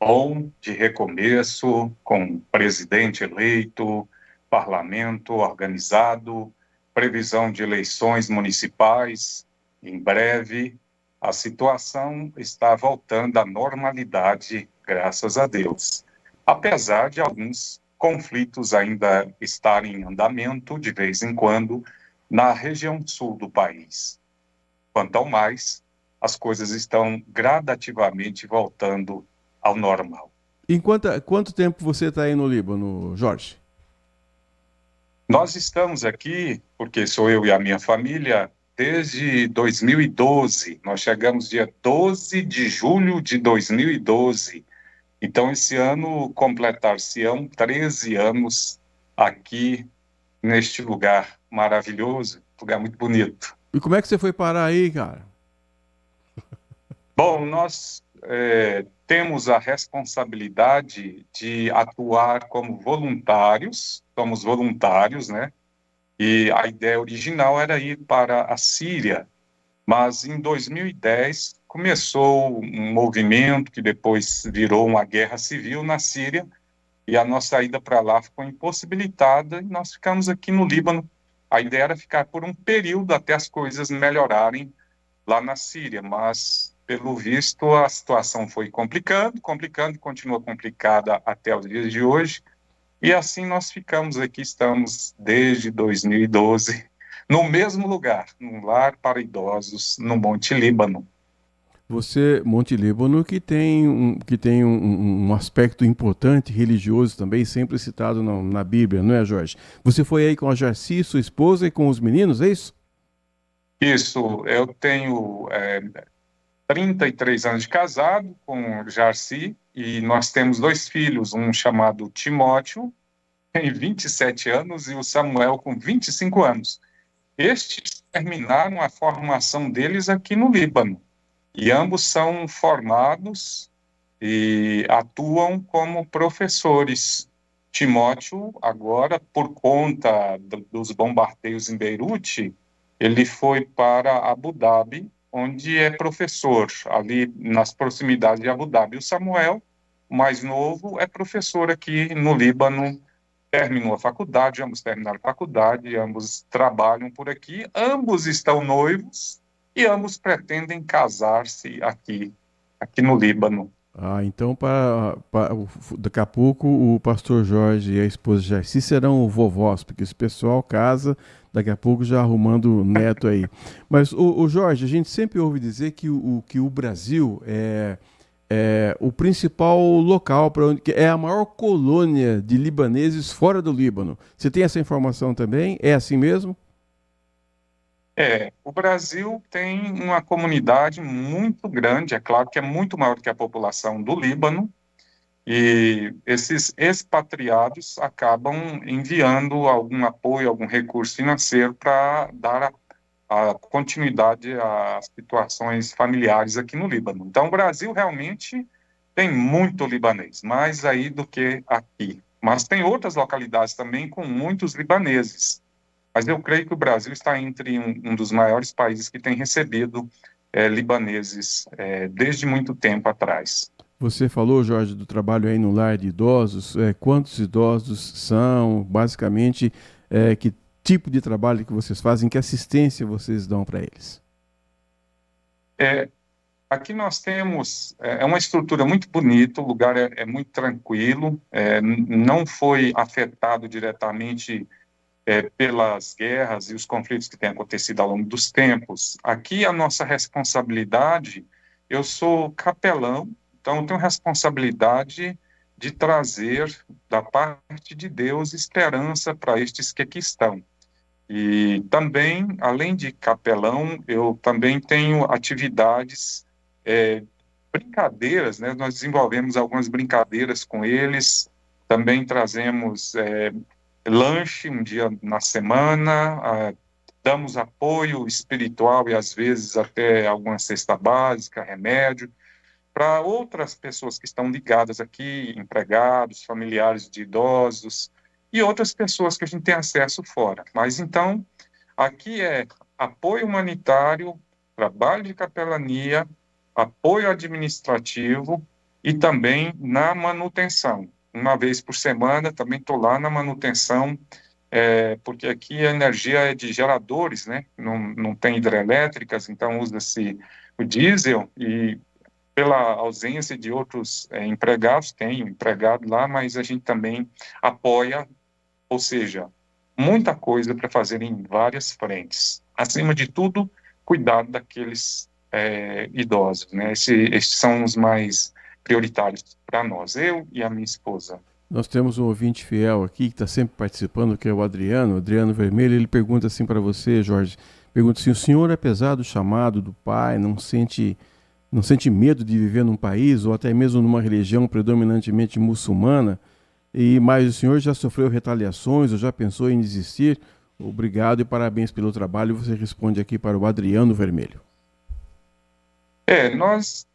bom de recomeço, com presidente eleito, parlamento organizado, previsão de eleições municipais em breve. A situação está voltando à normalidade, graças a Deus. Apesar de alguns conflitos ainda estarem em andamento, de vez em quando, na região sul do país. Quanto ao mais, as coisas estão gradativamente voltando ao normal. Em quanto tempo você está aí no Líbano, Jorge? Nós estamos aqui, porque sou eu e a minha família, desde 2012. Nós chegamos dia 12 de julho de 2012. Então, esse ano completar-se-ão 13 anos aqui neste lugar maravilhoso, lugar muito bonito. E como é que você foi parar aí, cara? Bom, nós temos a responsabilidade de atuar como voluntários, somos voluntários, né? E a ideia original era ir para a Síria, mas em 2010 começou um movimento que depois virou uma guerra civil na Síria, e a nossa ida para lá ficou impossibilitada, e nós ficamos aqui no Líbano. A ideia era ficar por um período até as coisas melhorarem lá na Síria, mas, pelo visto, a situação foi complicando, e continua complicada até os dias de hoje, e assim nós ficamos aqui, estamos desde 2012, no mesmo lugar, num lar para idosos, no Monte Líbano. Monte Líbano, que tem um aspecto importante, religioso também, sempre citado na Bíblia, não é, Jorge? Você foi aí com a Jarci, sua esposa, e com os meninos, é isso? Isso, eu tenho 33 anos de casado com Jarci, e nós temos 2 filhos, um chamado Timóteo, tem 27 anos, e o Samuel com 25 anos. Estes terminaram a formação deles aqui no Líbano. E ambos são formados e atuam como professores. Timóteo, agora, por conta dos bombardeios em Beirute, ele foi para Abu Dhabi, onde é professor, ali nas proximidades de Abu Dhabi. O Samuel, o mais novo, é professor aqui no Líbano, terminou a faculdade, ambos terminaram a faculdade, ambos trabalham por aqui, ambos estão noivos, e ambos pretendem casar-se aqui no Líbano. Então daqui a pouco o pastor Jorge e a esposa Jarci serão vovós, porque esse pessoal casa daqui a pouco já arrumando neto aí. Mas, o Jorge, a gente sempre ouve dizer que o Brasil é o principal local, que é a maior colônia de libaneses fora do Líbano. Você tem essa informação também? É assim mesmo? O Brasil tem uma comunidade muito grande, é claro que é muito maior que a população do Líbano, e esses expatriados acabam enviando algum apoio, algum recurso financeiro para dar a continuidade às situações familiares aqui no Líbano. Então, o Brasil realmente tem muito libanês, mais aí do que aqui. Mas tem outras localidades também com muitos libaneses. Mas eu creio que o Brasil está entre um dos maiores países que tem recebido libaneses desde muito tempo atrás. Você falou, Jorge, do trabalho aí no lar de idosos. Quantos idosos são? Basicamente, que tipo de trabalho que vocês fazem? Que assistência vocês dão para eles? Aqui nós temos uma estrutura muito bonita, o lugar é muito tranquilo, não foi afetado diretamente pelas guerras e os conflitos que têm acontecido ao longo dos tempos. Aqui a nossa responsabilidade, eu sou capelão, então eu tenho responsabilidade de trazer da parte de Deus esperança para estes que aqui estão. E também, além de capelão, eu também tenho atividades, brincadeiras, né? Nós desenvolvemos algumas brincadeiras com eles, também trazemos lanche um dia na semana, damos apoio espiritual e às vezes até alguma cesta básica, remédio, para outras pessoas que estão ligadas aqui, empregados, familiares de idosos e outras pessoas que a gente tem acesso fora. Mas então, aqui é apoio humanitário, trabalho de capelania, apoio administrativo e também na manutenção. Uma vez por semana também estou lá na manutenção, porque aqui a energia é de geradores, né? Não tem hidrelétricas, então usa-se o diesel e pela ausência de outros empregados, tem um empregado lá, mas a gente também apoia, ou seja, muita coisa para fazer em várias frentes. Acima de tudo, cuidar daqueles idosos, né? Estes são os mais prioritários para nós, eu e a minha esposa. Nós temos um ouvinte fiel aqui que está sempre participando, que é o Adriano Vermelho. Ele pergunta assim para você, Jorge, pergunta assim: o senhor, apesar do chamado do Pai, não sente medo de viver num país ou até mesmo numa religião predominantemente muçulmana? Mas o senhor já sofreu retaliações ou já pensou em desistir? Obrigado e parabéns pelo trabalho. Você responde aqui para o Adriano Vermelho. Nós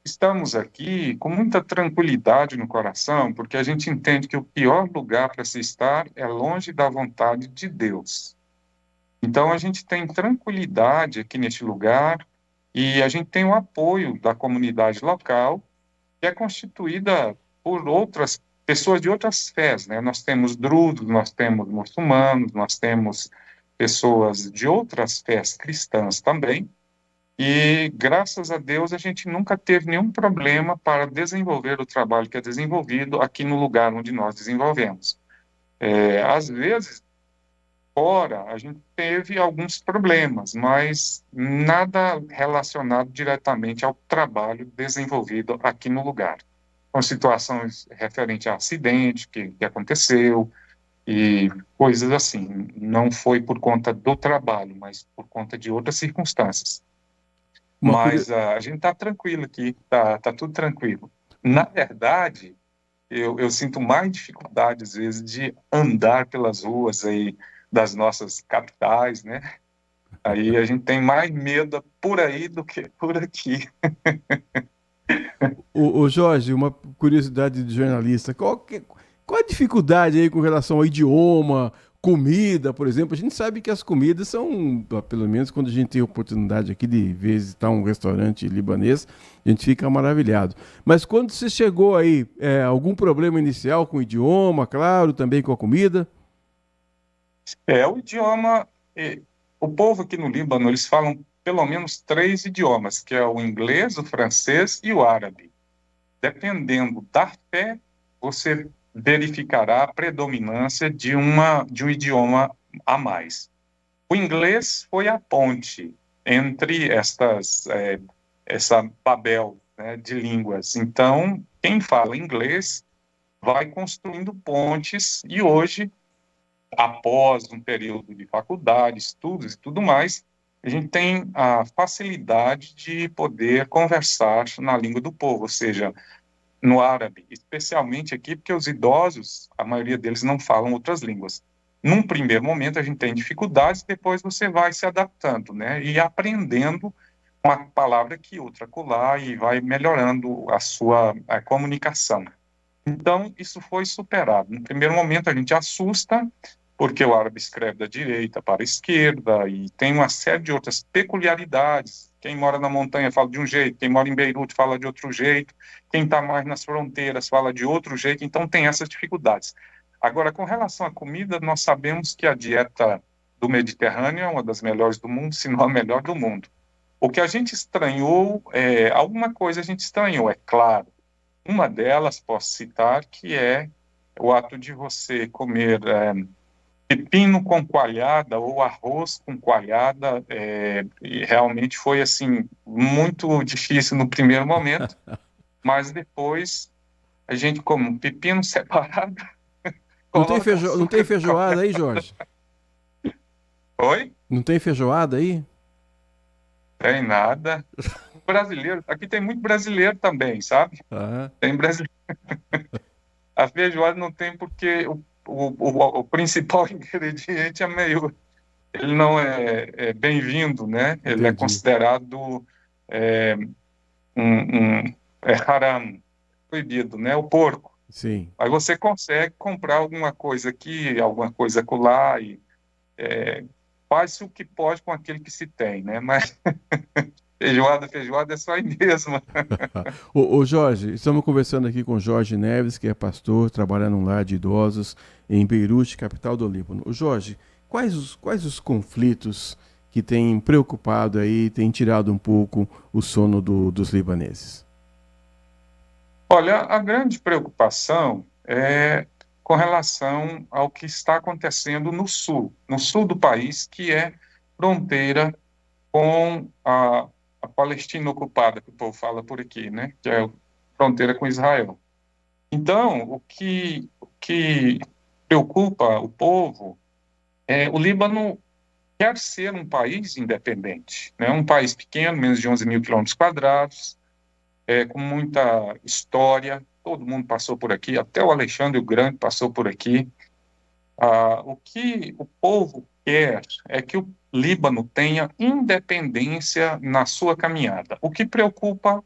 estamos aqui com muita tranquilidade no coração, porque a gente entende que o pior lugar para se estar é longe da vontade de Deus. Então a gente tem tranquilidade aqui neste lugar e a gente tem o apoio da comunidade local, que é constituída por outras pessoas de outras fés, né? Nós temos drusos, nós temos muçulmanos, nós temos pessoas de outras fés cristãs também, e graças a Deus a gente nunca teve nenhum problema para desenvolver o trabalho que é desenvolvido aqui no lugar onde nós desenvolvemos. Às vezes, fora, a gente teve alguns problemas, mas nada relacionado diretamente ao trabalho desenvolvido aqui no lugar. Com situações referentes a acidente que aconteceu e coisas assim. Não foi por conta do trabalho, mas por conta de outras circunstâncias. Mas a gente está tranquilo aqui, tá tudo tranquilo. Na verdade, eu sinto mais dificuldade, às vezes, de andar pelas ruas aí das nossas capitais, né? Aí a gente tem mais medo por aí do que por aqui. Ô Jorge, uma curiosidade de jornalista, qual a dificuldade aí com relação ao idioma, comida, por exemplo? A gente sabe que as comidas são, pelo menos quando a gente tem a oportunidade aqui de visitar um restaurante libanês, a gente fica maravilhado. Mas quando você chegou aí, algum problema inicial com o idioma, claro, também com a comida? O idioma, o povo aqui no Líbano, eles falam pelo menos 3 idiomas, que é o inglês, o francês e o árabe. Dependendo da fé, você verificará a predominância de um idioma a mais. O inglês foi a ponte entre essa Babel, né, de línguas. Então, quem fala inglês vai construindo pontes e hoje, após um período de faculdade, estudos e tudo mais, a gente tem a facilidade de poder conversar na língua do povo, ou seja, no árabe, especialmente aqui, porque os idosos, a maioria deles não falam outras línguas. Num primeiro momento a gente tem dificuldades, depois você vai se adaptando, né, e aprendendo uma palavra aqui, outra acolá, e vai melhorando a comunicação. Então, isso foi superado. No primeiro momento a gente assusta, porque o árabe escreve da direita para a esquerda, e tem uma série de outras peculiaridades. Quem mora na montanha fala de um jeito, quem mora em Beirute fala de outro jeito, quem está mais nas fronteiras fala de outro jeito, então tem essas dificuldades. Agora, com relação à comida, nós sabemos que a dieta do Mediterrâneo é uma das melhores do mundo, se não a melhor do mundo. O que a gente estranhou, alguma coisa a gente estranhou, é claro. Uma delas, posso citar, que é o ato de você comer pepino com coalhada ou arroz com coalhada, e realmente foi assim muito difícil no primeiro momento, mas depois a gente come um pepino separado. Não tem feijoada aí, Jorge? Oi? Não tem feijoada aí? Tem nada. Brasileiro, aqui tem muito brasileiro também, sabe? Tem brasileiro. A feijoada não tem porque o principal ingrediente é meio... Ele não é bem-vindo, né? Ele é considerado haram, proibido, né? O porco. Sim. Aí você consegue comprar alguma coisa aqui, alguma coisa acolá, e faz-se o que pode com aquele que se tem, né? Mas feijoada é só aí mesmo. Ô Jorge, estamos conversando aqui com Jorge Neves, que é pastor, trabalha num lar de idosos em Beirute, capital do Líbano. Ô Jorge, quais os conflitos que têm preocupado aí, têm tirado um pouco o sono dos libaneses? Olha, a grande preocupação é com relação ao que está acontecendo no sul do país, que é fronteira com a Palestina ocupada, que o povo fala por aqui, né? Que é a fronteira com Israel. Então, o que preocupa o povo é o Líbano quer ser um país independente, né? Um país pequeno, menos de 11 mil quilômetros quadrados, com muita história, todo mundo passou por aqui, até o Alexandre o Grande passou por aqui. O que o povo quer é que o Líbano tenha independência na sua caminhada. O que preocupa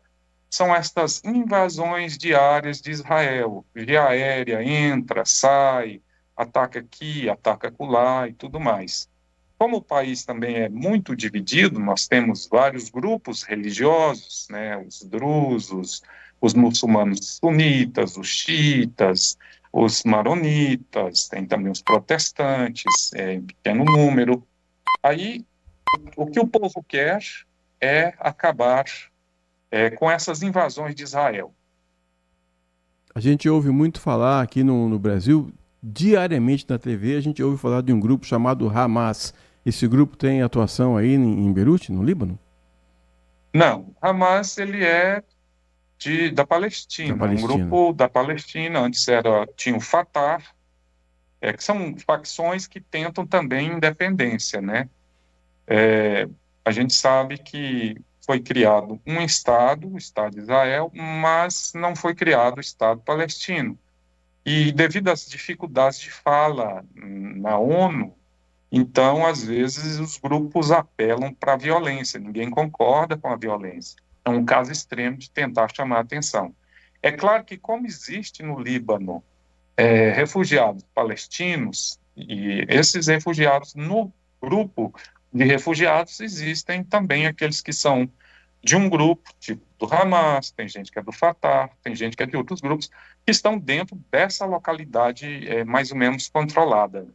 são estas invasões diárias de Israel, via aérea, entra, sai, ataca aqui, ataca acolá e tudo mais. Como o país também é muito dividido, nós temos vários grupos religiosos, né, os drusos, os muçulmanos sunitas, os xiitas, os maronitas, tem também os protestantes, em pequeno número. Aí, o que o povo quer é acabar com essas invasões de Israel. A gente ouve muito falar aqui no Brasil, diariamente na TV, a gente ouve falar de um grupo chamado Hamas. Esse grupo tem atuação aí em Beirute, no Líbano? Não, Hamas ele é da Palestina, um grupo da Palestina. Antes tinha o Fatah, que são facções que tentam também independência, né? A gente sabe que foi criado um Estado, o Estado de Israel, mas não foi criado o Estado palestino. E devido às dificuldades de fala na ONU, então, às vezes, os grupos apelam para a violência, ninguém concorda com a violência. É um caso extremo de tentar chamar a atenção. É claro que, como existe no Líbano refugiados palestinos, e esses refugiados, no grupo de refugiados, existem também aqueles que são de um grupo, tipo do Hamas, tem gente que é do Fatah, tem gente que é de outros grupos, que estão dentro dessa localidade mais ou menos controlada.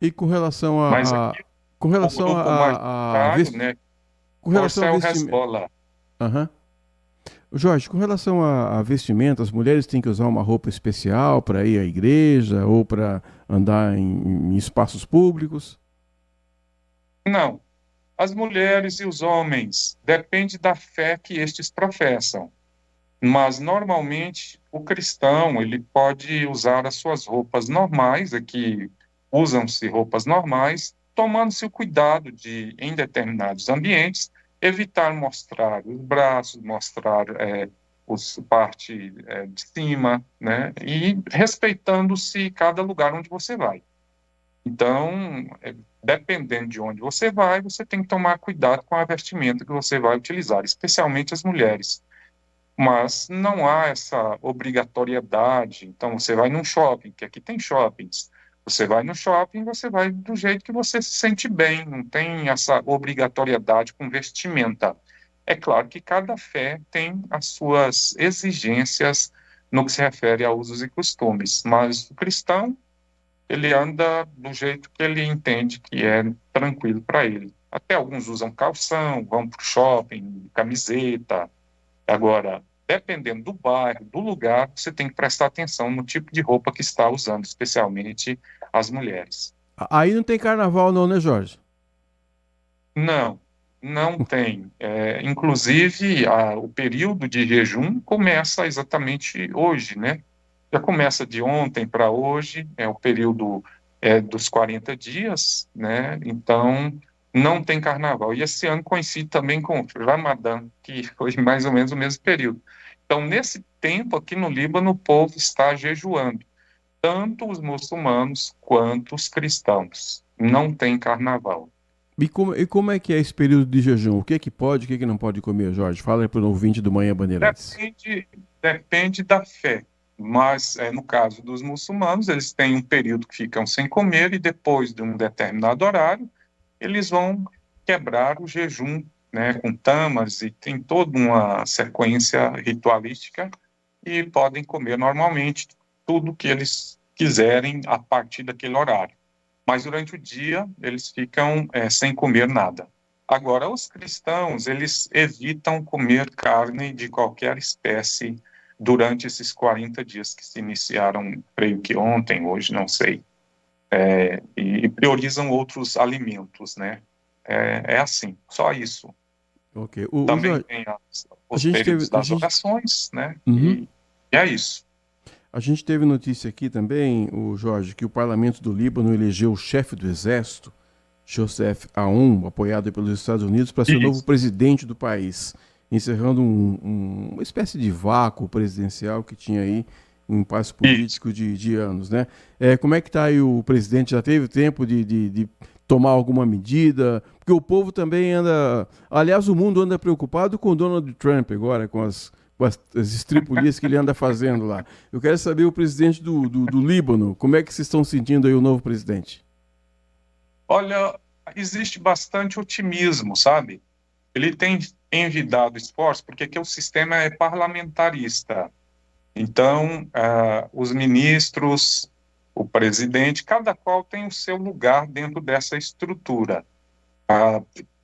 E com relação a... Mas aqui, com relação o grupo né? Com relação ao vestimento. Jorge, com relação a vestimenta, as mulheres têm que usar uma roupa especial para ir à igreja ou para andar em espaços públicos? Não. As mulheres e os homens, depende da fé que estes professam. Mas, normalmente, o cristão ele pode usar as suas roupas normais, aqui usam-se roupas normais, tomando-se o cuidado de, em determinados ambientes, evitar mostrar os braços, mostrar parte de cima, né? E respeitando-se cada lugar onde você vai. Então, dependendo de onde você vai, você tem que tomar cuidado com a vestimenta que você vai utilizar, especialmente as mulheres. Mas não há essa obrigatoriedade. Então, você vai num shopping, que aqui tem shoppings. Você vai no shopping, você vai do jeito que você se sente bem, não tem essa obrigatoriedade com vestimenta. É claro que cada fé tem as suas exigências no que se refere a usos e costumes, mas o cristão, ele anda do jeito que ele entende que é tranquilo para ele. Até alguns usam calção, vão para o shopping, camiseta. Agora, dependendo do bairro, do lugar, você tem que prestar atenção no tipo de roupa que está usando, especialmente as mulheres. Aí não tem carnaval não, né, Jorge? Não tem. Inclusive, o período de jejum começa exatamente hoje, né? Já começa de ontem para hoje, é o período dos 40 dias, né? Então, não tem carnaval. E esse ano coincide também com o Ramadã, que foi mais ou menos o mesmo período. Então, nesse tempo, aqui no Líbano, o povo está jejuando, tanto os muçulmanos quanto os cristãos. Não tem carnaval. E como é que é esse período de jejum? O que é que pode, o que é que não pode comer, Jorge? Fala aí para o ouvinte do Manhã Bandeirantes. Depende da fé. Mas, no caso dos muçulmanos, eles têm um período que ficam sem comer e depois de um determinado horário, eles vão quebrar o jejum, né, com tamas, e tem toda uma sequência ritualística, e podem comer normalmente tudo que eles quiserem a partir daquele horário. Mas durante o dia, eles ficam sem comer nada. Agora, os cristãos, eles evitam comer carne de qualquer espécie durante esses 40 dias que se iniciaram, creio que ontem, hoje, não sei, e priorizam outros alimentos, né? É assim, só isso. Okay. Também tem os períodos das orações, né? Uhum. E é isso. A gente teve notícia aqui também, Jorge, que o parlamento do Líbano elegeu o chefe do exército, Joseph Aoun, apoiado pelos Estados Unidos, para ser o novo presidente do país, encerrando uma espécie de vácuo presidencial que tinha aí, um impasse político de anos, né? Como é que está aí o presidente? Já teve tempo de tomar alguma medida? Porque o povo também anda... Aliás, o mundo anda preocupado com o Donald Trump agora, com as estripulias que ele anda fazendo lá. Eu quero saber o presidente do Líbano, como é que vocês estão sentindo aí o novo presidente? Olha, existe bastante otimismo, sabe? Ele tem envidado esforços, porque aqui o sistema é parlamentarista. Então, os ministros, o presidente, cada qual tem o seu lugar dentro dessa estrutura.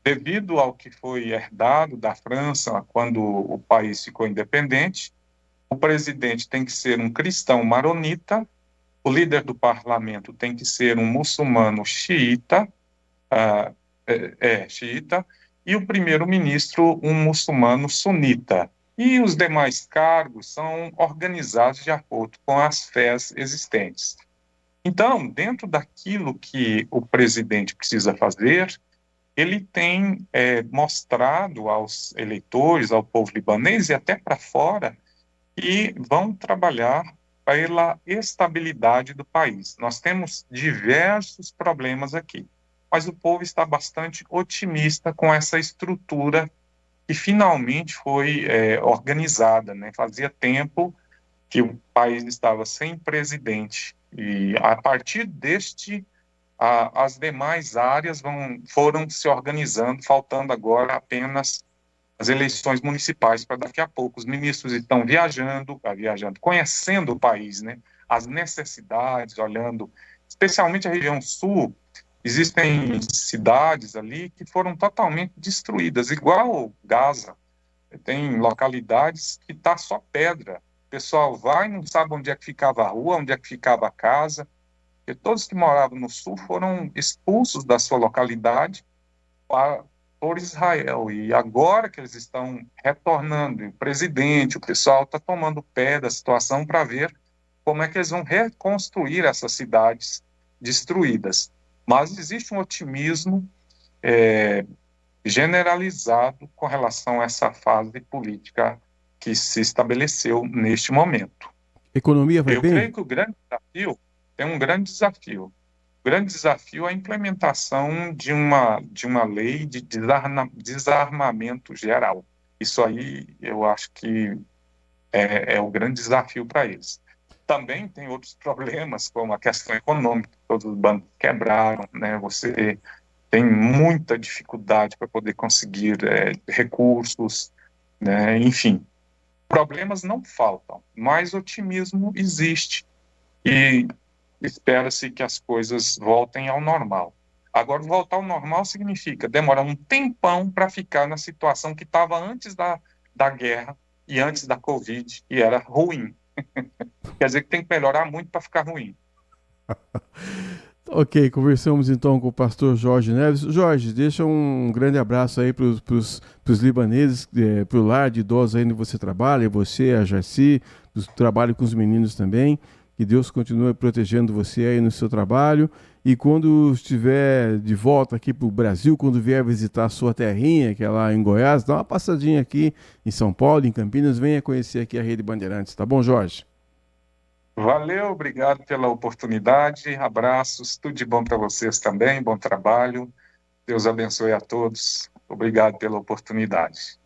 Devido ao que foi herdado da França quando o país ficou independente, o presidente tem que ser um cristão maronita, o líder do parlamento tem que ser um muçulmano xiita, xiita, e o primeiro-ministro um muçulmano sunita. E os demais cargos são organizados de acordo com as fés existentes. Então, dentro daquilo que o presidente precisa fazer, ele tem mostrado aos eleitores, ao povo libanês e até para fora, que vão trabalhar pela estabilidade do país. Nós temos diversos problemas aqui, mas o povo está bastante otimista com essa estrutura que finalmente foi organizada, né? Fazia tempo que o país estava sem presidente, e a partir as demais áreas foram se organizando, faltando agora apenas as eleições municipais para daqui a pouco. Os ministros estão viajando, conhecendo o país, né? As necessidades, olhando, especialmente a região sul. Existem cidades ali que foram totalmente destruídas, igual Gaza. Tem localidades que está só pedra. O pessoal vai e não sabe onde é que ficava a rua, onde é que ficava a casa. Porque todos que moravam no sul foram expulsos da sua localidade por Israel. E agora que eles estão retornando, e o presidente, o pessoal está tomando pé da situação para ver como é que eles vão reconstruir essas cidades destruídas. Mas existe um otimismo generalizado com relação a essa fase política que se estabeleceu neste momento. Economia vai bem? Eu creio que o grande desafio tem um grande desafio. O grande desafio é a implementação de uma lei de desarmamento geral. Isso aí eu acho que é o grande desafio para eles. Também tem outros problemas, como a questão econômica, todos os bancos quebraram, né? Você tem muita dificuldade para poder conseguir recursos, né? Enfim, problemas não faltam, mas otimismo existe e espera-se que as coisas voltem ao normal. Agora, voltar ao normal significa demorar um tempão para ficar na situação que estava antes da guerra e antes da Covid, e era ruim. Quer dizer que tem que melhorar muito para ficar ruim. Ok, conversamos então com o pastor Jorge Neves. Jorge, deixa um grande abraço aí para os libaneses, para o lar de idosos aí onde você trabalha, você, a Jaci, trabalho com os meninos também. Que Deus continue protegendo você aí no seu trabalho. E quando estiver de volta aqui para o Brasil, quando vier visitar a sua terrinha, que é lá em Goiás, dá uma passadinha aqui em São Paulo, em Campinas, venha conhecer aqui a Rede Bandeirantes. Tá bom, Jorge? Valeu, obrigado pela oportunidade, abraços, tudo de bom para vocês também, bom trabalho, Deus abençoe a todos, obrigado pela oportunidade.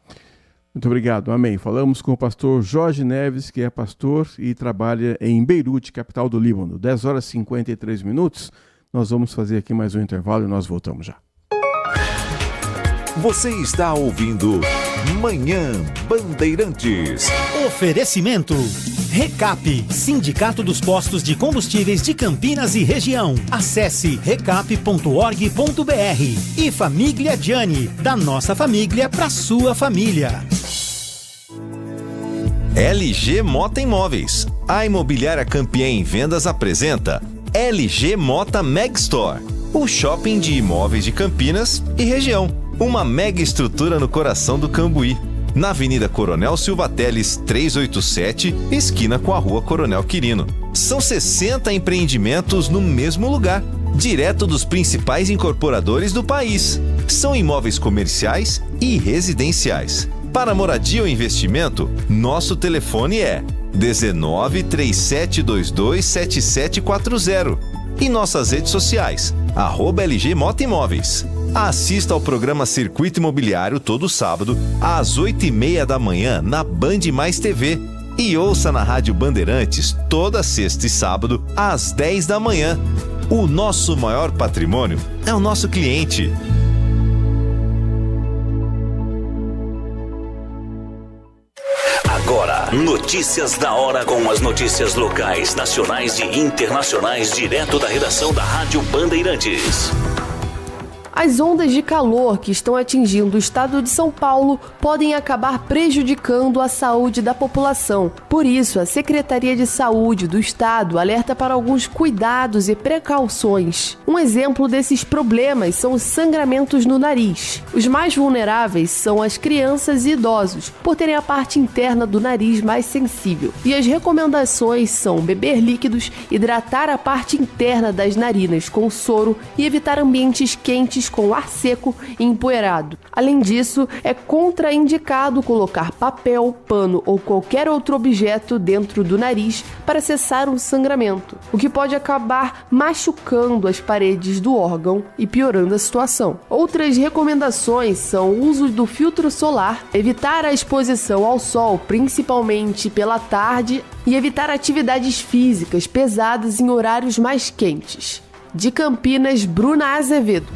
Muito obrigado, amém. Falamos com o pastor Jorge Neves, que é pastor e trabalha em Beirute, capital do Líbano. 10 horas e 53 minutos. Nós vamos fazer aqui mais um intervalo e nós voltamos já. Você está ouvindo Manhã Bandeirantes. Oferecimento. Recap, Sindicato dos Postos de Combustíveis de Campinas e Região. Acesse recap.org.br. E Família Gianni, da nossa família para sua família. LG Mota Imóveis. A imobiliária campeã em vendas apresenta LG Mota Meg Store, o shopping de imóveis de Campinas e região. Uma mega estrutura no coração do Cambuí. Na Avenida Coronel Silva Teles 387, esquina com a Rua Coronel Quirino. São 60 empreendimentos no mesmo lugar, direto dos principais incorporadores do país. São imóveis comerciais e residenciais. Para moradia ou investimento, nosso telefone é 19 3722 7740 e nossas redes sociais, @LG Mota Imóveis. Assista ao programa Circuito Imobiliário todo sábado, às 8h30 da manhã, na Band Mais TV. E ouça na Rádio Bandeirantes, toda sexta e sábado, às 10 da manhã. O nosso maior patrimônio é o nosso cliente. Agora, notícias da hora com as notícias locais, nacionais e internacionais, direto da redação da Rádio Bandeirantes. As ondas de calor que estão atingindo o estado de São Paulo podem acabar prejudicando a saúde da população. Por isso, a Secretaria de Saúde do Estado alerta para alguns cuidados e precauções. Um exemplo desses problemas são os sangramentos no nariz. Os mais vulneráveis são as crianças e idosos, por terem a parte interna do nariz mais sensível. E as recomendações são beber líquidos, hidratar a parte interna das narinas com soro e evitar ambientes quentes com ar seco e empoeirado. Além disso, é contraindicado colocar papel, pano ou qualquer outro objeto dentro do nariz para cessar o sangramento, o que pode acabar machucando as paredes do órgão e piorando a situação. Outras recomendações são o uso do filtro solar, evitar a exposição ao sol, principalmente pela tarde, e evitar atividades físicas pesadas em horários mais quentes. De Campinas, Bruna Azevedo.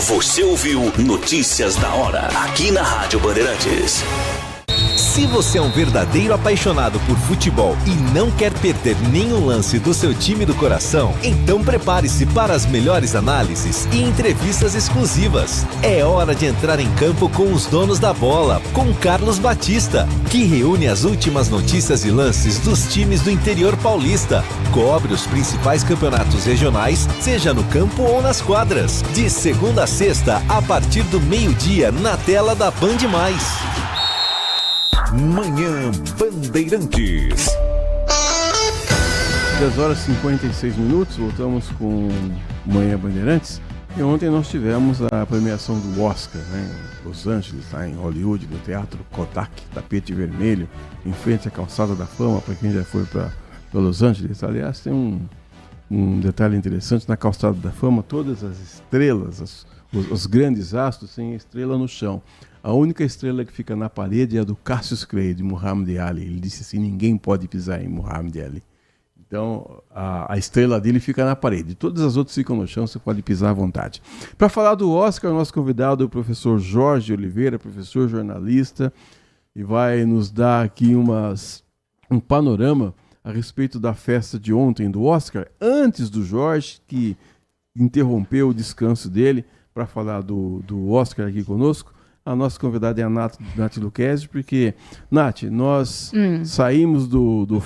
Você ouviu Notícias da Hora, aqui na Rádio Bandeirantes. Se você é um verdadeiro apaixonado por futebol e não quer perder nenhum lance do seu time do coração, então prepare-se para as melhores análises e entrevistas exclusivas. É hora de entrar em campo com os donos da bola, com Carlos Batista, que reúne as últimas notícias e lances dos times do interior paulista. Cobre os principais campeonatos regionais, seja no campo ou nas quadras. De segunda a sexta, a partir do meio-dia, na tela da Band Mais. Manhã Bandeirantes. 10 horas e 56 minutos, voltamos com Manhã Bandeirantes. E ontem nós tivemos a premiação do Oscar, né, em Los Angeles, lá em Hollywood, no Teatro Kodak, tapete vermelho, em frente à Calçada da Fama, para quem já foi para Los Angeles. Aliás, tem um detalhe interessante, na Calçada da Fama, todas as estrelas, os grandes astros têm estrela no chão. A única estrela que fica na parede é a do Cassius Clay, de Muhammad Ali. Ele disse assim, ninguém pode pisar em Muhammad Ali. Então, a estrela dele fica na parede. Todas as outras ficam no chão, você pode pisar à vontade. Para falar do Oscar, o nosso convidado é o professor Jorge Oliveira, professor jornalista, e vai nos dar aqui um panorama a respeito da festa de ontem do Oscar, antes do Jorge, que interrompeu o descanso dele para falar do Oscar aqui conosco. A nossa convidada é a Nath Luquezzi, porque, Nath, nós saímos do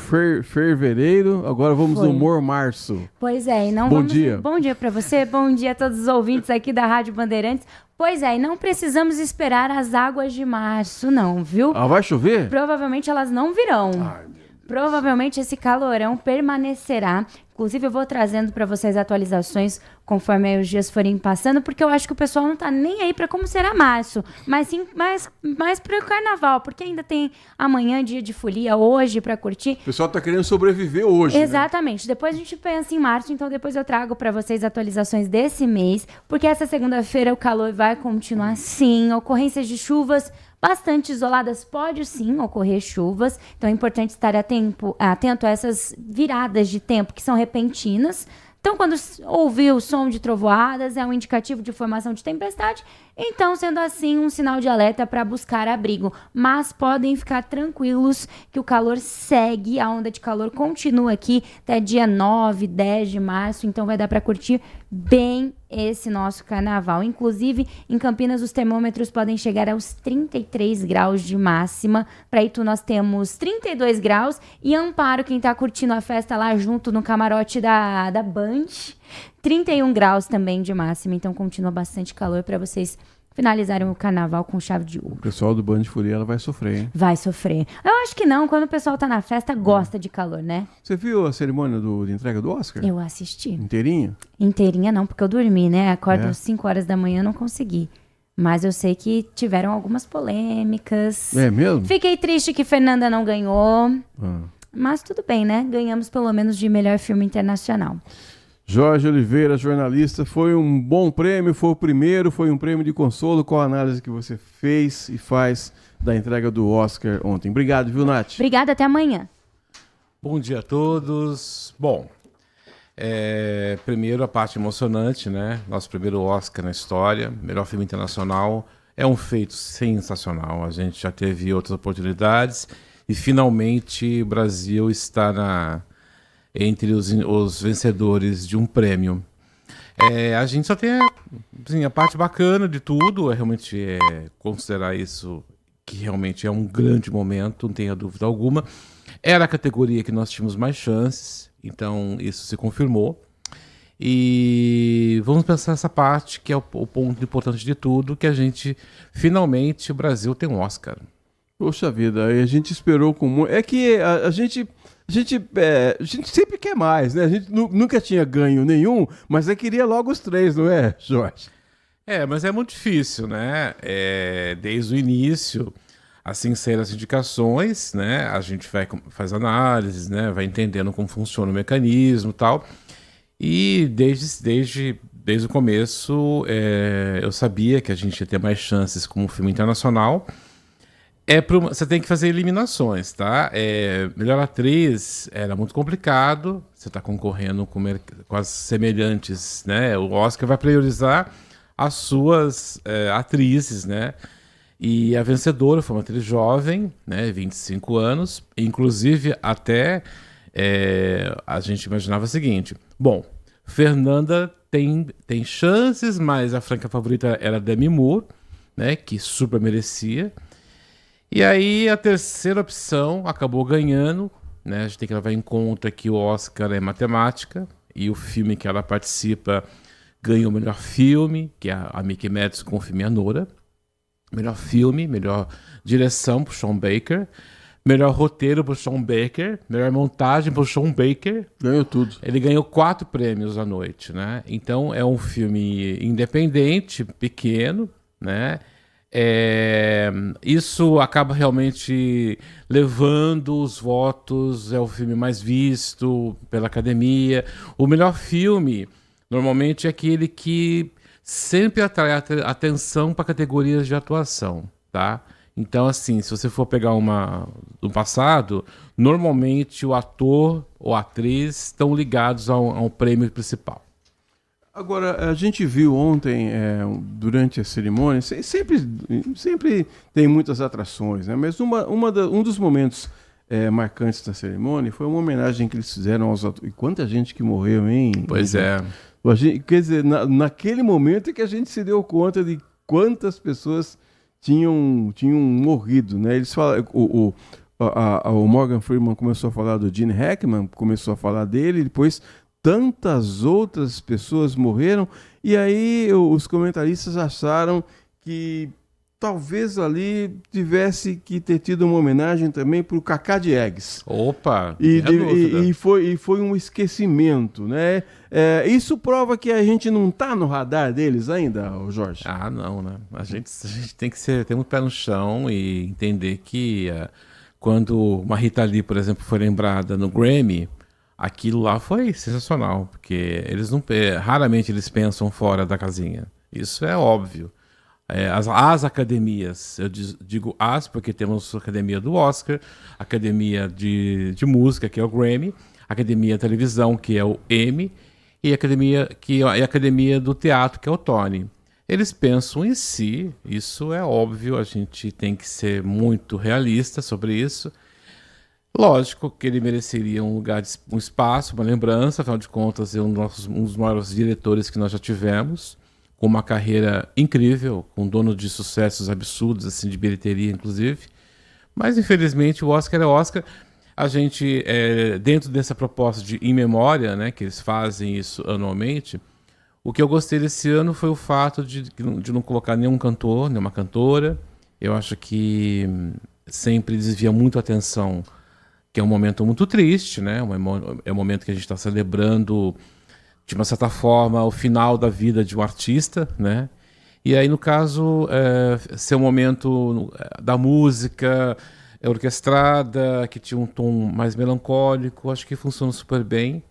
fevereiro, agora vamos no humor março. Pois é, e não Bom dia. Bom dia para você, bom dia a todos os ouvintes aqui da Rádio Bandeirantes. Pois é, e não precisamos esperar as águas de março, não, viu? Ah, vai chover? Provavelmente elas não virão. provavelmente esse calorão permanecerá. Inclusive, eu vou trazendo para vocês atualizações conforme aí os dias forem passando, porque eu acho que o pessoal não tá nem aí para como será março, mas sim mais para o carnaval, porque ainda tem amanhã dia de folia, hoje para curtir. O pessoal tá querendo sobreviver hoje. Exatamente. Né? Depois a gente pensa em março, então depois eu trago para vocês atualizações desse mês, porque essa segunda-feira o calor vai continuar sim, ocorrências de chuvas bastante isoladas, pode sim ocorrer chuvas, então é importante estar atento a essas viradas de tempo que são repentinas. Então, quando ouvir o som de trovoadas, é um indicativo de formação de tempestade. Então, sendo assim, um sinal de alerta para buscar abrigo. Mas podem ficar tranquilos que o calor segue, a onda de calor continua aqui até dia 9, 10 de março. Então, vai dar para curtir bem esse nosso carnaval. Inclusive, em Campinas, os termômetros podem chegar aos 33 graus de máxima. Para Itu, nós temos 32 graus. E Amparo, quem está curtindo a festa lá junto no camarote da Band, 31 graus também de máxima. Então, continua bastante calor para vocês finalizarem o carnaval com chave de ouro. O pessoal do Band de Folia ela vai sofrer, hein? Vai sofrer. Eu acho que não. Quando o pessoal tá na festa, gosta de calor, né? Você viu a cerimônia de entrega do Oscar? Eu assisti. Inteirinha? Inteirinha não, porque eu dormi, né? Acordo às 5 horas da manhã, não consegui. Mas eu sei que tiveram algumas polêmicas. É mesmo? Fiquei triste que Fernanda não ganhou. Mas tudo bem, né? Ganhamos pelo menos de melhor filme internacional. Jorge Oliveira, jornalista, foi um bom prêmio, foi o primeiro, foi um prêmio de consolo. Qual a análise que você fez e faz da entrega do Oscar ontem? Obrigado, viu, Nath? Obrigada, até amanhã. Bom dia a todos. Bom, primeiro a parte emocionante, né? Nosso primeiro Oscar na história, melhor filme internacional. É um feito sensacional. A gente já teve outras oportunidades e finalmente o Brasil está entre os vencedores de um prêmio. A gente só tem assim, a parte bacana de tudo, realmente considerar isso que realmente é um grande momento, não tenha dúvida alguma. Era a categoria que nós tínhamos mais chances, então isso se confirmou. E vamos pensar essa parte, que é o ponto importante de tudo, que a gente, finalmente, o Brasil tem um Oscar. Poxa vida, a gente esperou com muito... É que a gente sempre quer mais, né? A gente nunca tinha ganho nenhum, mas queria logo os 3, não é, Jorge? Mas é muito difícil, né? Desde o início, assim saíram as indicações, né? A gente faz análises, né? Vai entendendo como funciona o mecanismo e tal. E desde o começo, eu sabia que a gente ia ter mais chances como filme internacional. Você tem que fazer eliminações, tá? Melhor atriz era muito complicado. Você está concorrendo com as semelhantes, né? O Oscar vai priorizar as suas atrizes, né? E a vencedora foi uma atriz jovem, né? 25 anos. Inclusive, até a gente imaginava o seguinte. Bom, Fernanda tem chances, mas a franca favorita era Demi Moore, né? Que super merecia. E aí a terceira opção acabou ganhando, né? A gente tem que levar em conta que o Oscar é matemática e o filme que ela participa ganhou o melhor filme, que é a Mickey Madison com o filme Anora. Melhor filme, melhor direção pro Sean Baker, melhor roteiro pro Sean Baker, melhor montagem pro Sean Baker. Ganhou tudo. Ele ganhou 4 prêmios à noite, né? Então é um filme independente, pequeno, né? Isso acaba realmente levando os votos, é o filme mais visto pela academia. O melhor filme, normalmente, é aquele que sempre atrai atenção para categorias de atuação, tá? Então, assim, se você for pegar do passado, normalmente o ator ou a atriz estão ligados ao prêmio principal. Agora, a gente viu ontem, durante a cerimônia, sempre tem muitas atrações, né? Mas um dos momentos marcantes da cerimônia foi uma homenagem que eles fizeram aos atores. E quanta gente que morreu, hein? Pois é. Quer dizer, naquele momento é que a gente se deu conta de quantas pessoas tinham morrido, né? Eles falam, o Morgan Freeman começou a falar do Gene Hackman, começou a falar dele, depois tantas outras pessoas morreram, e aí os comentaristas acharam que talvez ali tivesse que ter tido uma homenagem também para o Cacá Diegues. Opa! E foi um esquecimento, né? Isso prova que a gente não está no radar deles ainda, Jorge? Ah, não, né? A gente tem que ter muito pé no chão e entender que quando uma Rita Lee, por exemplo, foi lembrada no Grammy, aquilo lá foi sensacional, porque raramente eles pensam fora da casinha. Isso é óbvio. As academias, eu digo porque temos a academia do Oscar, academia de música, que é o Grammy, academia de televisão, que é o Emmy, e a academia do teatro, que é o Tony. Eles pensam em si, isso é óbvio, a gente tem que ser muito realista sobre isso. Lógico que ele mereceria um lugar, um espaço, uma lembrança, afinal de contas é um dos maiores diretores que nós já tivemos, com uma carreira incrível, com dono de sucessos absurdos, assim, de bilheteria, inclusive. Mas, infelizmente, o Oscar é Oscar. A gente, dentro dessa proposta de In Memória, né, que eles fazem isso anualmente, o que eu gostei desse ano foi o fato de não colocar nenhum cantor, nenhuma cantora. Eu acho que sempre desvia muito a atenção, que é um momento muito triste, né? É um momento que a gente está celebrando, de uma certa forma, o final da vida de um artista, né? E aí, no caso, ser um momento da música orquestrada, que tinha um tom mais melancólico, acho que funciona super bem.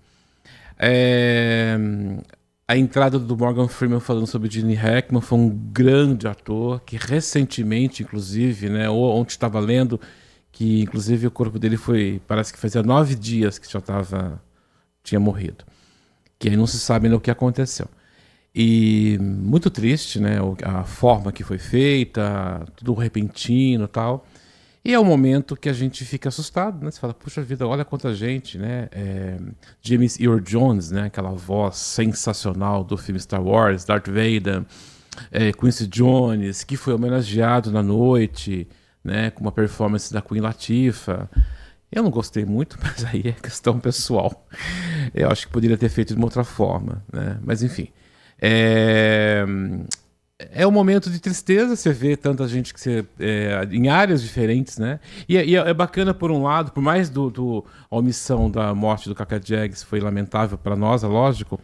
A entrada do Morgan Freeman falando sobre Gene Hackman, foi um grande ator, que recentemente, inclusive, né, ontem estava lendo, que inclusive o corpo dele parece que fazia 9 dias que tinha morrido. Que aí não se sabe ainda o que aconteceu. E muito triste, né, a forma que foi feita, tudo repentino e tal. E é um momento que a gente fica assustado, né? Você fala, puxa vida, olha quanta gente, né? James Earl Jones, né? Aquela voz sensacional do filme Star Wars, Darth Vader, Quincy Jones, que foi homenageado na noite, né? Com uma performance da Queen Latifah. Eu não gostei muito, mas aí é questão pessoal. Eu acho que poderia ter feito de uma outra forma, né? Mas enfim. É um momento de tristeza, você vê tanta gente em áreas diferentes, né? E é bacana, por um lado, por mais a omissão da morte do Cacá Diegues foi lamentável para nós, é lógico,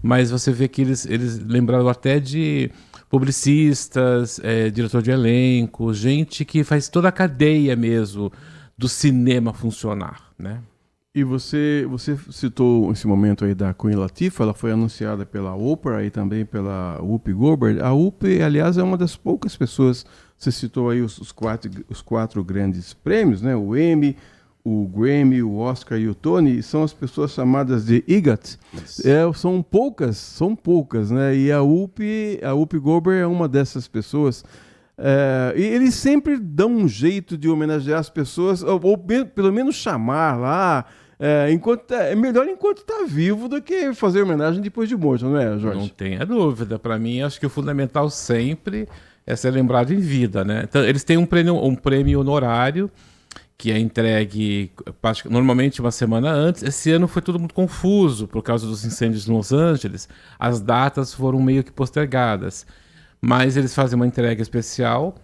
mas você vê que eles lembraram até de publicistas, diretor de elenco, gente que faz toda a cadeia mesmo do cinema funcionar, né? E você citou esse momento aí da Queen Latifah, ela foi anunciada pela Oprah e também pela Whoopi Goldberg. A Whoopi, aliás, é uma das poucas pessoas, você citou aí os quatro grandes prêmios, né? O Emmy, o Grammy, o Oscar e o Tony, são as pessoas chamadas de EGOT. São poucas, né? E a Whoopi Goldberg é uma dessas pessoas. E eles sempre dão um jeito de homenagear as pessoas, ou pelo menos chamar lá. É melhor enquanto está vivo do que fazer homenagem depois de morto, não é, Jorge? Não tenha dúvida. Para mim, acho que o fundamental sempre é ser lembrado em vida, né? Então, eles têm um prêmio honorário que é entregue normalmente uma semana antes. Esse ano foi tudo muito confuso por causa dos incêndios em Los Angeles. As datas foram meio que postergadas. Mas eles fazem uma entrega especial,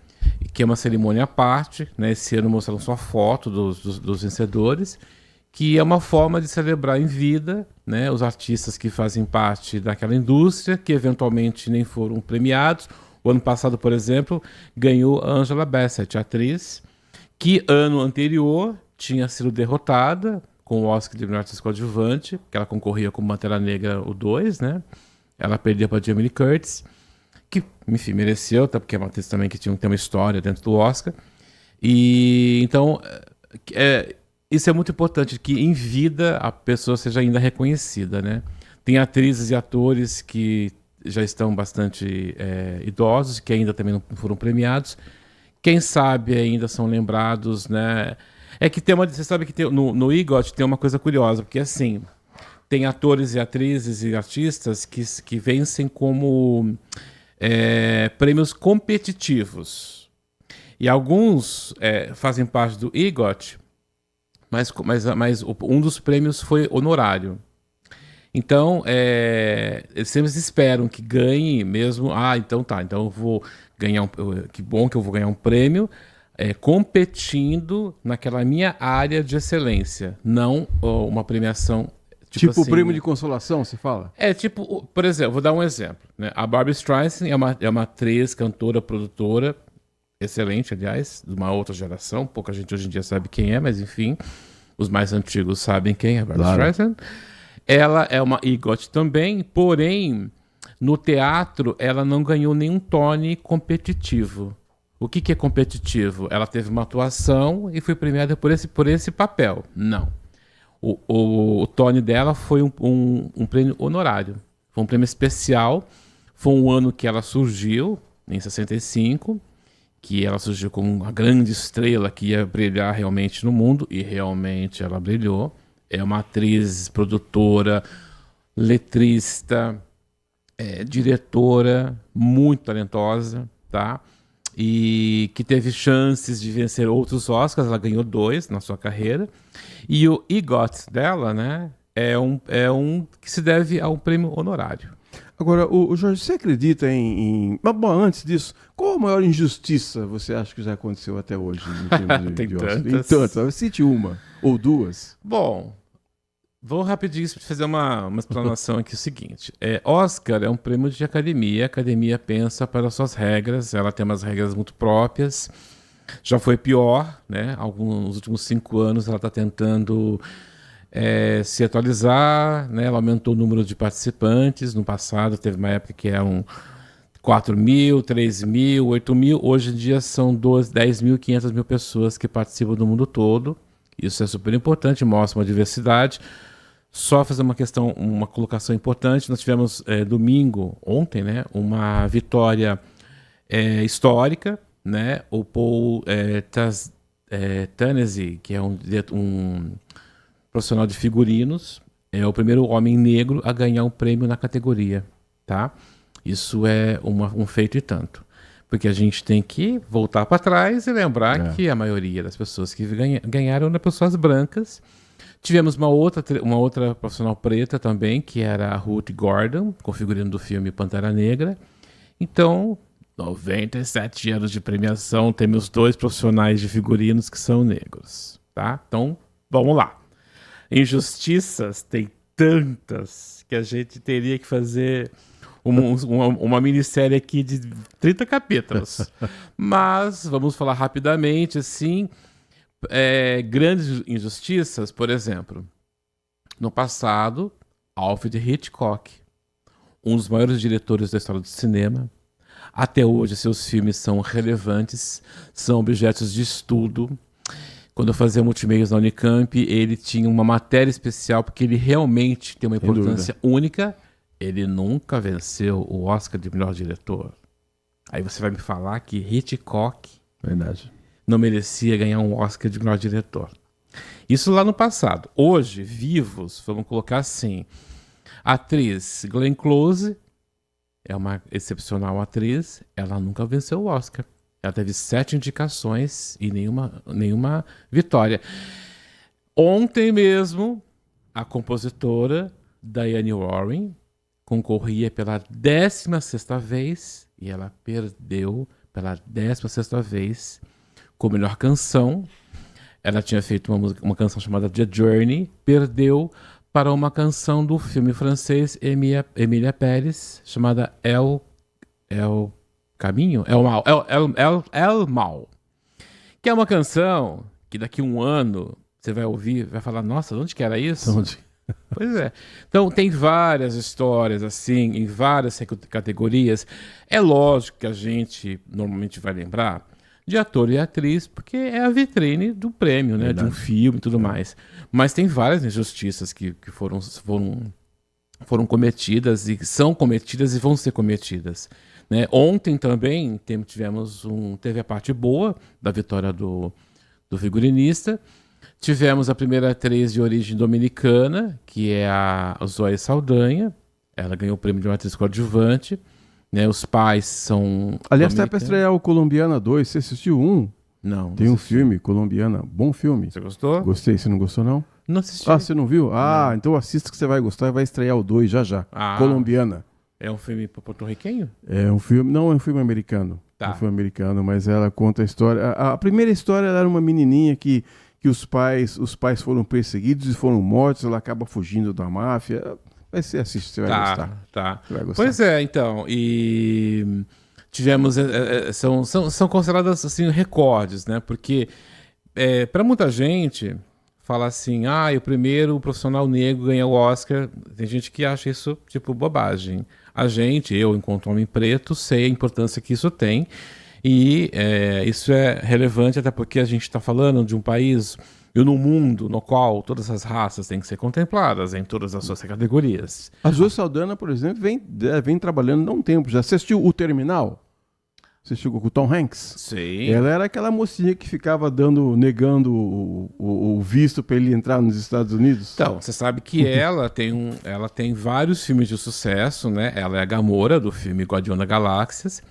que é uma cerimônia à parte, né? Esse ano mostraram só foto dos vencedores, que é uma forma de celebrar em vida, né, os artistas que fazem parte daquela indústria, que eventualmente nem foram premiados. O ano passado, por exemplo, ganhou Angela Bassett, atriz, que ano anterior tinha sido derrotada com o Oscar de melhor atriz coadjuvante, que ela concorria com Pantera Negra, o 2, né? Ela perdeu para Jamie Lee Curtis, que, enfim, mereceu, até porque é uma atriz também que tem uma história dentro do Oscar. E então, isso é muito importante, que em vida a pessoa seja ainda reconhecida, né? Tem atrizes e atores que já estão bastante idosos, que ainda também não foram premiados. Quem sabe ainda são lembrados, né? Você sabe que no EGOT tem uma coisa curiosa, porque assim, tem atores e atrizes e artistas que vencem como prêmios competitivos. E alguns fazem parte do EGOT, mas um dos prêmios foi honorário. Então, eles sempre esperam que ganhe mesmo. Então tá, então eu vou que bom que eu vou ganhar um prêmio, competindo naquela minha área de excelência, não uma premiação tipo assim, o prêmio de consolação, se fala? Tipo, por exemplo, vou dar um exemplo, né? A Barbra Streisand é uma atriz, cantora, produtora, excelente, aliás, de uma outra geração. Pouca gente hoje em dia sabe quem é, mas enfim, os mais antigos sabem quem é a Barbra Streisand. Ela é uma EGOT também, porém, no teatro, ela não ganhou nenhum Tony competitivo. O que é competitivo? Ela teve uma atuação e foi premiada por esse papel. Não. O Tony dela foi um prêmio honorário. Foi um prêmio especial. Foi um ano que ela surgiu, em 65, que ela surgiu como uma grande estrela que ia brilhar realmente no mundo, e realmente ela brilhou. É uma atriz, produtora, letrista, diretora, muito talentosa, tá? E que teve chances de vencer outros Oscars, ela ganhou 2 na sua carreira. E o EGOT dela, né, é um que se deve a um prêmio honorário. Agora, o Jorge, você acredita Mas, bom, antes disso, qual a maior injustiça você acha que já aconteceu até hoje? Em termos Tem de Oscar? tantas. Tantas. Cite uma ou duas. Bom, vou rapidinho fazer uma explanação aqui. O seguinte, Oscar é um prêmio de academia. A academia pensa para suas regras, ela tem umas regras muito próprias. Já foi pior, né? Nos últimos 5 anos ela está tentando se atualizar, né? Ela aumentou o número de participantes. No passado teve uma época que eram 4 mil, 3 mil, 8 mil. Hoje em dia são 10 mil, 500 mil pessoas que participam do mundo todo. Isso é super importante, mostra uma diversidade. Só fazer uma colocação importante. Nós tivemos ontem, né, uma vitória histórica, né? O Paul Tannese, que é um profissional de figurinos, é o primeiro homem negro a ganhar um prêmio na categoria, tá? Isso é um feito e tanto. Porque a gente tem que voltar para trás e lembrar que a maioria das pessoas que ganharam eram pessoas brancas. Tivemos uma outra profissional preta também, que era a Ruth Gordon, com figurino do filme Pantera Negra. Então, 97 anos de premiação, temos 2 profissionais de figurinos que são negros, tá? Então, vamos lá. Injustiças tem tantas que a gente teria que fazer uma minissérie aqui de 30 capítulos. Mas vamos falar rapidamente, assim, grandes injustiças, por exemplo. No passado, Alfred Hitchcock, um dos maiores diretores da história do cinema. Até hoje, seus filmes são relevantes, são objetos de estudo. Quando eu fazia multimeios na Unicamp, ele tinha uma matéria especial, porque ele realmente tem uma importância única. Ele nunca venceu o Oscar de melhor diretor. Aí você vai me falar que Hitchcock não merecia ganhar um Oscar de melhor diretor. Isso lá no passado. Hoje, vivos, vamos colocar assim, a atriz Glenn Close é uma excepcional atriz, ela nunca venceu o Oscar. Ela teve 7 indicações e nenhuma vitória. Ontem mesmo, a compositora Diane Warren concorria pela 16ª vez e ela perdeu pela 16ª vez com a melhor canção. Ela tinha feito uma canção chamada The Journey, perdeu para uma canção do filme francês Emília Pérez, chamada El Mal, que é uma canção que daqui a um ano você vai ouvir, vai falar, nossa, onde que era isso? Pois é. Então tem várias histórias assim, em várias categorias. É lógico que a gente normalmente vai lembrar de ator e atriz, porque é a vitrine do prêmio, né? De um filme e tudo mais. Mas tem várias injustiças que foram cometidas e são cometidas e vão ser cometidas. Né? Ontem também teve a parte boa da vitória do figurinista. Tivemos a primeira atriz de origem dominicana, que é a Zoe Saldanha. Ela ganhou o prêmio de uma atriz coadjuvante. Né? Os pais são... Aliás, está para estrear o Colombiana 2. Você assistiu um? Não. Tem um filme, Colombiana. Bom filme. Você gostou? Gostei. Você não gostou, não? Não assisti. Ah, você não viu? Ah, não. Então assista que você vai gostar e vai estrear o 2 já. Colombiana. É um filme porto-riquenho? É um filme... Não, é um filme americano. Tá. Um filme americano, mas ela conta a história. A primeira história ela era uma menininha que os pais foram perseguidos e foram mortos, ela acaba fugindo da máfia. Mas você assiste, você vai gostar. Tá. Você vai gostar. Pois é, então. E tivemos. São consideradas assim, recordes, né? Porque para muita gente fala assim, o primeiro profissional negro ganha o Oscar. Tem gente que acha isso tipo bobagem. Eu, enquanto homem preto, sei a importância que isso tem. E isso é relevante até porque a gente está falando de um país e num mundo no qual todas as raças têm que ser contempladas em todas as suas categorias. A Zoe Saldana, por exemplo, vem trabalhando há um tempo. Já assistiu O Terminal? Assistiu com o Tom Hanks? Sim. Ela era aquela mocinha que ficava negando o visto para ele entrar nos Estados Unidos. Então, você sabe que ela tem vários filmes de sucesso, né? Ela é a Gamora do filme Guardião das Galáxias.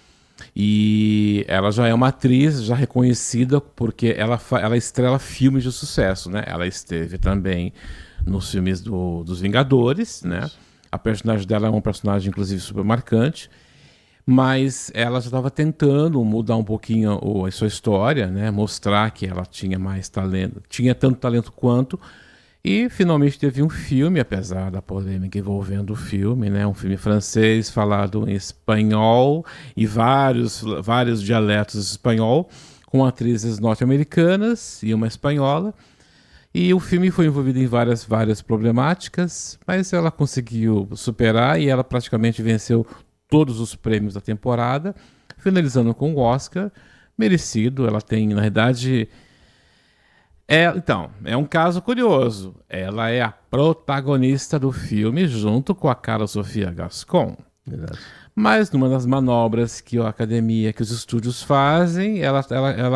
E ela já é uma atriz já reconhecida porque ela estrela filmes de sucesso, né? Ela esteve também nos filmes dos Vingadores, né? A personagem dela é um personagem, inclusive, super marcante. Mas ela já estava tentando mudar um pouquinho a sua história, né? Mostrar que ela tinha mais talento, tinha tanto talento quanto. E finalmente teve um filme, apesar da polêmica envolvendo o filme, né? Um filme francês falado em espanhol e vários dialetos de espanhol, com atrizes norte-americanas e uma espanhola. E o filme foi envolvido em várias problemáticas, mas ela conseguiu superar e ela praticamente venceu todos os prêmios da temporada, finalizando com o Oscar merecido. Ela tem, na verdade... Então, é um caso curioso. Ela é a protagonista do filme junto com a Carla Sofia Gascon. Verdade. Mas numa das manobras que a academia, que os estúdios fazem, ela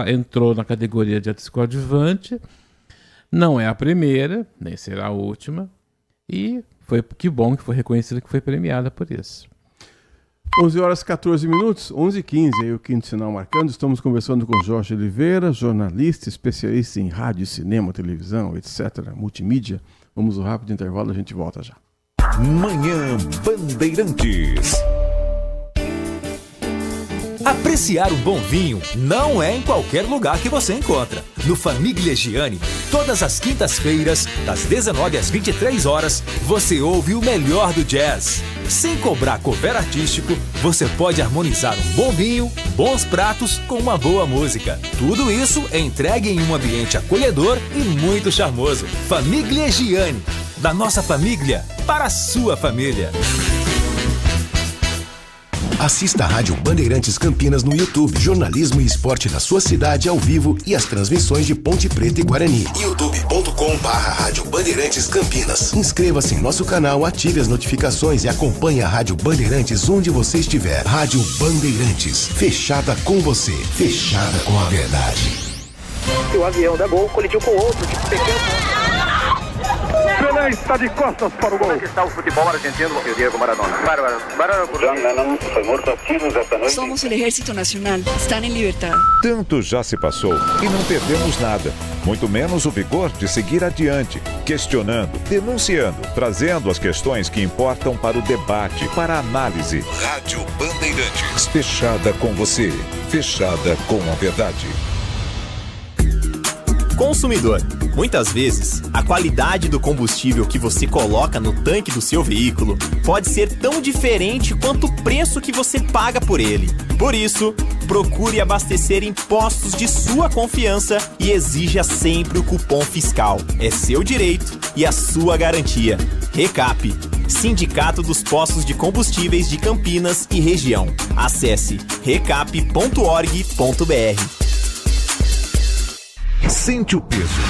entrou na categoria de atriz coadjuvante. Não é a primeira, nem será a última. E que bom que foi reconhecida, que foi premiada por isso. 11h14, 11h15, aí o quinto sinal marcando. Estamos conversando com Jorge Oliveira, jornalista, especialista em rádio, cinema, televisão, etc., multimídia. Vamos ao rápido intervalo, a gente volta já. Manhã Bandeirantes. Apreciar um bom vinho não é em qualquer lugar que você encontra. No Famiglia Gianni, todas as quintas-feiras, das 19 às 23 horas, você ouve o melhor do jazz. Sem cobrar cover artístico, você pode harmonizar um bom vinho, bons pratos com uma boa música. Tudo isso é entregue em um ambiente acolhedor e muito charmoso. Famiglia Gianni, da nossa família para a sua família. Assista a Rádio Bandeirantes Campinas no YouTube. Jornalismo e esporte da sua cidade ao vivo e as transmissões de Ponte Preta e Guarani. youtube.com/Rádio Bandeirantes Campinas. Inscreva-se em nosso canal, ative as notificações e acompanhe a Rádio Bandeirantes onde você estiver. Rádio Bandeirantes, fechada com você, fechada com a verdade. O avião da Gol colidiu com outro de pequeno. Pelé está de costas para o gol. Como é que está o futebol argentino, o Diego Maradona? Bárbaro. John Lennon foi morto a tiros esta noite. Somos o Exército Nacional. Estão em liberdade. Tanto já se passou e não perdemos nada. Muito menos o vigor de seguir adiante, questionando, denunciando, trazendo as questões que importam para o debate, para a análise. Rádio Bandeirantes. Fechada com você. Fechada com a verdade. Consumidor. Muitas vezes, a qualidade do combustível que você coloca no tanque do seu veículo pode ser tão diferente quanto o preço que você paga por ele. Por isso, procure abastecer em postos de sua confiança e exija sempre o cupom fiscal. É seu direito e a sua garantia. Recap, Sindicato dos Postos de Combustíveis de Campinas e Região. Acesse recap.org.br. Sente o peso.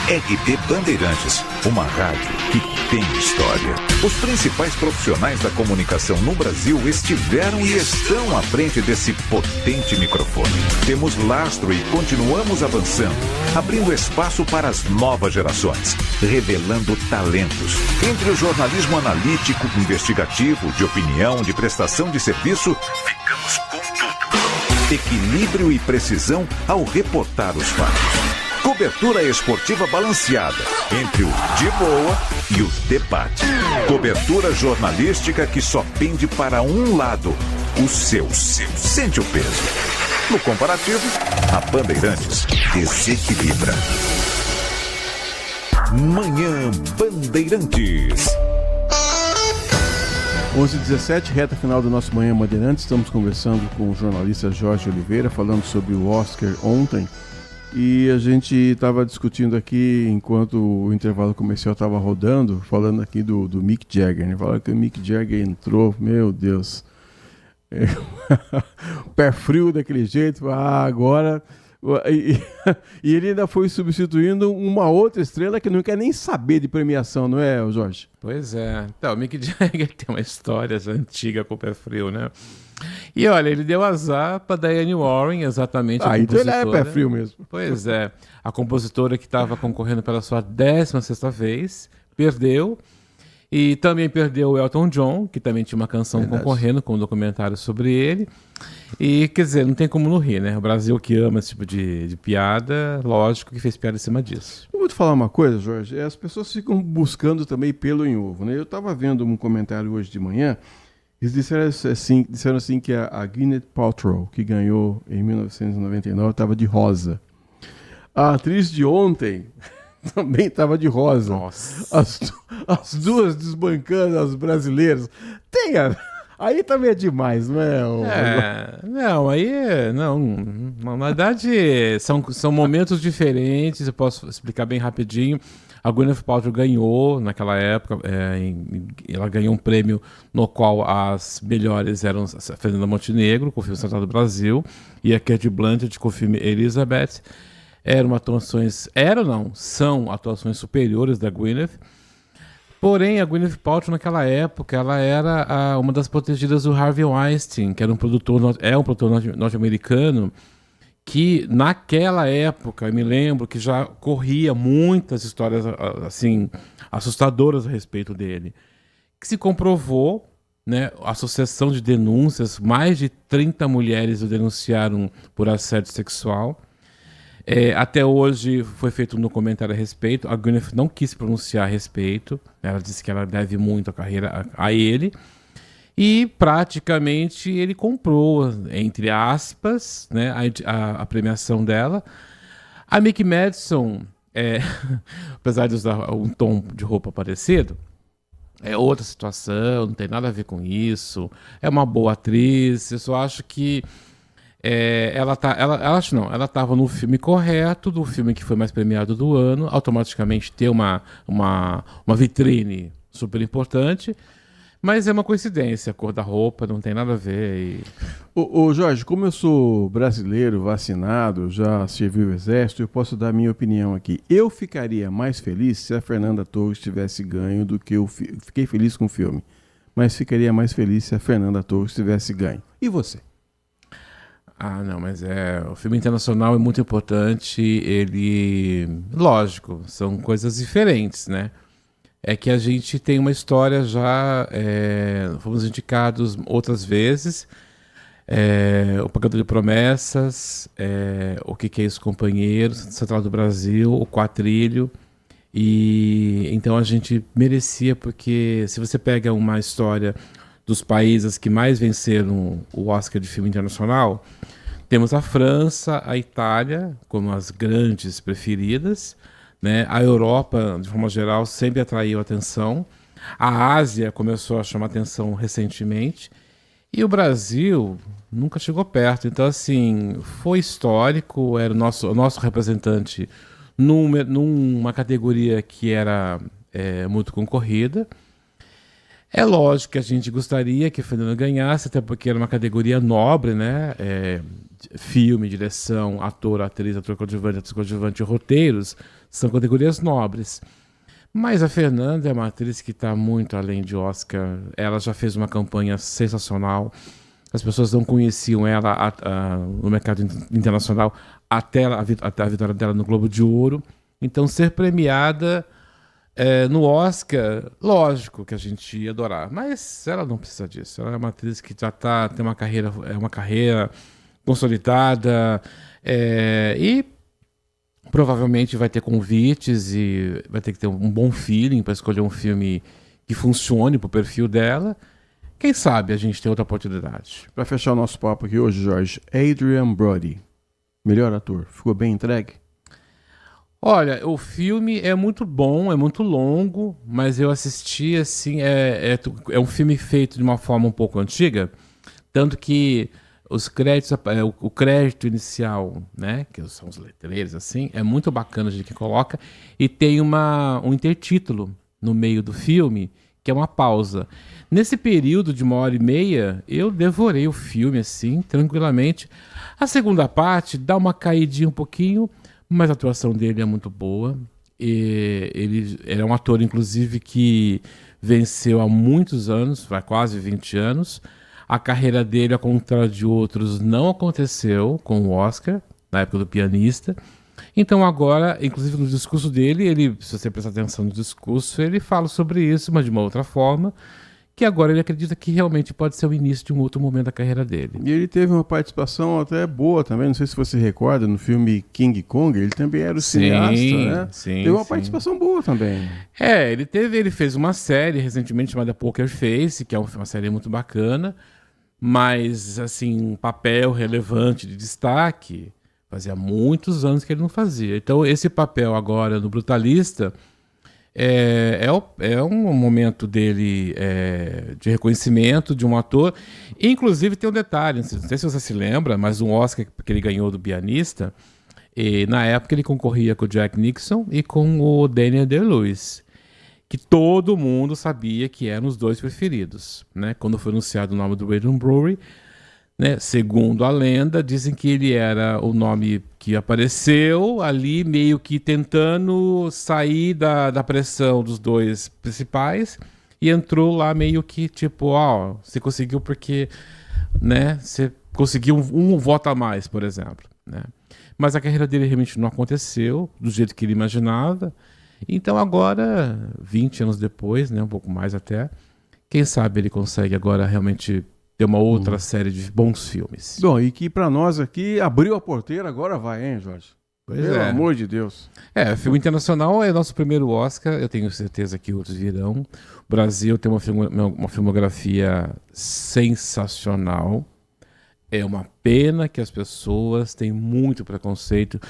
RB Bandeirantes, uma rádio que tem história. Os principais profissionais da comunicação no Brasil estiveram e estão à frente desse potente microfone. Temos lastro e continuamos avançando, abrindo espaço para as novas gerações, revelando talentos. Entre o jornalismo analítico, investigativo, de opinião, de prestação de serviço, ficamos com tudo. Equilíbrio e precisão ao reportar os fatos. Cobertura esportiva balanceada entre o de boa e o debate. Cobertura jornalística que só pende para um lado, o seu. Sente o peso. No comparativo, a Bandeirantes desequilibra. Manhã Bandeirantes. 11h17, reta final do nosso Manhã Bandeirantes. Estamos conversando com o jornalista Jorge Oliveira, falando sobre o Oscar ontem. E a gente estava discutindo aqui, enquanto o intervalo comercial estava rodando, falando aqui do Mick Jagger, né? Falando que o Mick Jagger entrou, meu Deus, pé frio daquele jeito, agora... E ele ainda foi substituindo uma outra estrela que não quer nem saber de premiação, não é, Jorge? Pois é. Então, o Mick Jagger tem uma história já antiga com o pé frio, né? E olha, ele deu azar para Diane Warren, exatamente. Então ele é pé frio mesmo. Pois é. A compositora que estava concorrendo pela sua 16ª vez, perdeu. E também perdeu o Elton John, que também tinha uma canção concorrendo com um documentário sobre ele. E, quer dizer, não tem como não rir, né? O Brasil que ama esse tipo de piada, lógico que fez piada em cima disso. Eu vou te falar uma coisa, Jorge. As pessoas ficam buscando também pelo em ovo, né? Eu estava vendo um comentário hoje de manhã. Eles disseram assim que a Gwyneth Paltrow, que ganhou em 1999, estava de rosa. A atriz de ontem... também estava de rosa. Nossa. As duas desbancando as brasileiras. Aí também é demais, não é? Não, aí não. Na verdade, são momentos diferentes. Eu posso explicar bem rapidinho. A Gwyneth Paltrow ganhou naquela época. Ela ganhou um prêmio no qual as melhores eram a Fernanda Montenegro, com o filme Central do Brasil, e a Cate Blanchett com o filme Elizabeth. São atuações superiores da Gwyneth. Porém, a Gwyneth Paltrow naquela época, ela era uma das protegidas do Harvey Weinstein, que era um produtor norte-americano, que naquela época, eu me lembro que já corria muitas histórias assim assustadoras a respeito dele, que se comprovou, né, a sucessão de denúncias, mais de 30 mulheres o denunciaram por assédio sexual. Até hoje foi feito um documentário a respeito. A Gwyneth não quis se pronunciar a respeito. Ela disse que ela deve muito a carreira a ele. E praticamente ele comprou, entre aspas, né, a premiação dela. A Mick Madison, apesar de usar um tom de roupa parecido, é outra situação, não tem nada a ver com isso. É uma boa atriz. Eu só acho que ela estava no filme correto, do filme que foi mais premiado do ano, automaticamente ter uma vitrine super importante, mas é uma coincidência, a cor da roupa não tem nada a ver. Ô Jorge, como eu sou brasileiro, vacinado, já servi o exército, eu posso dar a minha opinião aqui. Eu ficaria mais feliz se a Fernanda Torres tivesse ganho do que eu fiquei feliz com o filme, mas ficaria mais feliz se a Fernanda Torres tivesse ganho. E você? Não, mas o filme internacional é muito importante, lógico, são coisas diferentes, né? É que a gente tem uma história já, fomos indicados outras vezes, O Pagador de Promessas, O Que é Isso, Companheiro, Central do Brasil, O Quatrilho, e então a gente merecia, porque se você pega uma história dos países que mais venceram o Oscar de filme internacional, temos a França, a Itália como as grandes preferidas, né? A Europa, de forma geral, sempre atraiu atenção. A Ásia começou a chamar atenção recentemente. E o Brasil nunca chegou perto. Então, assim, foi histórico, era o nosso representante numa categoria que era muito concorrida. É lógico que a gente gostaria que a Fernanda ganhasse, até porque era uma categoria nobre, né? Filme, direção, ator, atriz coadjuvante e roteiros são categorias nobres. Mas a Fernanda é uma atriz que está muito além de Oscar. Ela já fez uma campanha sensacional. As pessoas não conheciam ela no mercado internacional até a vitória dela no Globo de Ouro. Então, ser premiada no Oscar, lógico que a gente ia adorar, mas ela não precisa disso. Ela é uma atriz que já tem uma carreira consolidada, e provavelmente vai ter convites e vai ter que ter um bom feeling para escolher um filme que funcione para o perfil dela. quem sabe a gente tem outra oportunidade. Para fechar o nosso papo aqui hoje, Jorge, Adrien Brody, melhor ator, ficou bem entregue? Olha, o filme é muito bom, é muito longo, mas eu assisti assim, é um filme feito de uma forma um pouco antiga, tanto que os créditos, o crédito inicial, né, que são os letreiros assim, é muito bacana de quem coloca, e tem um intertítulo no meio do filme, que é uma pausa. Nesse período de 1h30, eu devorei o filme assim, tranquilamente. A segunda parte dá uma caidinha um pouquinho, mas a atuação dele é muito boa. E ele é um ator, inclusive, que venceu há muitos anos, vai quase 20 anos. A carreira dele, ao contrário de outros, não aconteceu com o Oscar, na época do Pianista. Então agora, inclusive no discurso dele, se você prestar atenção no discurso, ele fala sobre isso, mas de uma outra forma, que agora ele acredita que realmente pode ser o início de um outro momento da carreira dele. E ele teve uma participação até boa também, não sei se você recorda, no filme King Kong, ele também era o cineasta, né? Sim, teve uma participação boa também. Ele fez uma série recentemente chamada Poker Face, que é uma série muito bacana, mas assim, um papel relevante de destaque, fazia muitos anos que ele não fazia. Então esse papel agora no Brutalista é um momento dele de reconhecimento de um ator. Inclusive tem um detalhe, não sei se você se lembra, mas um Oscar que ele ganhou do Pianista, na época ele concorria com o Jack Nicholson e com o Daniel Day-Lewis, que todo mundo sabia que eram os dois preferidos, né? Quando foi anunciado o nome do Adrien Brody, né? Segundo a lenda, dizem que ele era o nome que apareceu ali, meio que tentando sair da pressão dos dois principais, e entrou lá meio que tipo, você conseguiu porque, né, você conseguiu um voto a mais, por exemplo, né? Mas a carreira dele realmente não aconteceu do jeito que ele imaginava. Então agora, 20 anos depois, né, um pouco mais até, quem sabe ele consegue agora realmente ter uma outra série de bons filmes. Bom, e que pra nós aqui abriu a porteira, agora vai, hein, Jorge? Pelo amor de Deus. Filme internacional é nosso primeiro Oscar, eu tenho certeza que outros virão. O Brasil tem uma filmografia sensacional. É uma pena que as pessoas têm muito preconceito.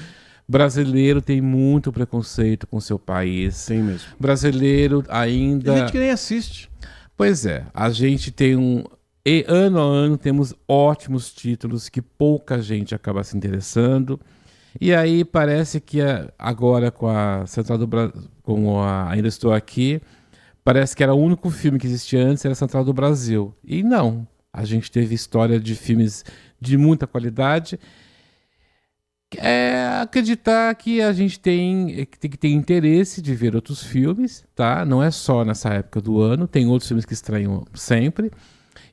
Brasileiro tem muito preconceito com seu país. Tem mesmo. Brasileiro ainda... Tem gente que nem assiste. Pois é, a gente tem E ano a ano temos ótimos títulos que pouca gente acaba se interessando. E aí parece que agora com a Central do Brasil, Ainda Estou Aqui, parece que era o único filme que existia antes, era a Central do Brasil. E não, a gente teve história de filmes de muita qualidade. Acreditar que a gente tem que ter interesse de ver outros filmes, tá? Não é só nessa época do ano, tem outros filmes que estreiam sempre.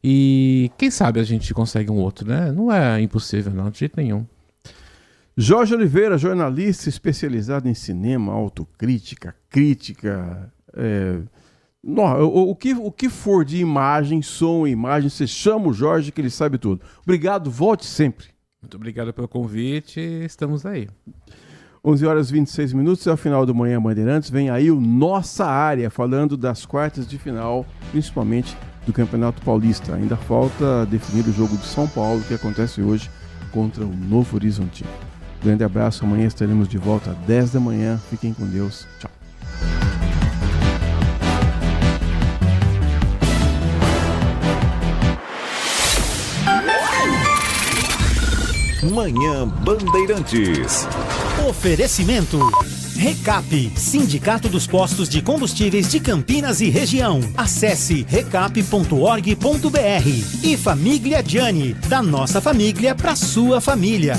E quem sabe a gente consegue um outro, né? Não é impossível, não, de jeito nenhum. Jorge Oliveira, jornalista especializado em cinema, autocrítica, crítica. O que for de imagem, som e imagem, você chama o Jorge que ele sabe tudo. Obrigado, volte sempre. Muito obrigado pelo convite, estamos aí. 11h26, é o final do Manhã Bandeirantes. Vem aí o Nossa Área, falando das quartas de final, principalmente do Campeonato Paulista. Ainda falta definir o jogo do São Paulo, que acontece hoje contra o Novo Horizontino. Grande abraço, amanhã estaremos de volta às 10 da manhã. Fiquem com Deus. Tchau. Manhã Bandeirantes. Oferecimento. Recap, Sindicato dos Postos de Combustíveis de Campinas e Região. Acesse recap.org.br. E Família Gianni, da nossa família para sua família.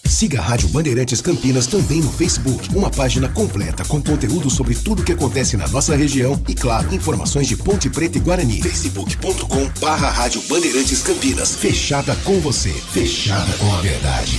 Siga a Rádio Bandeirantes Campinas também no Facebook, uma página completa com conteúdo sobre tudo o que acontece na nossa região e, claro, informações de Ponte Preta e Guarani. facebook.com/Rádio Bandeirantes Campinas. Fechada com você, fechada com a verdade.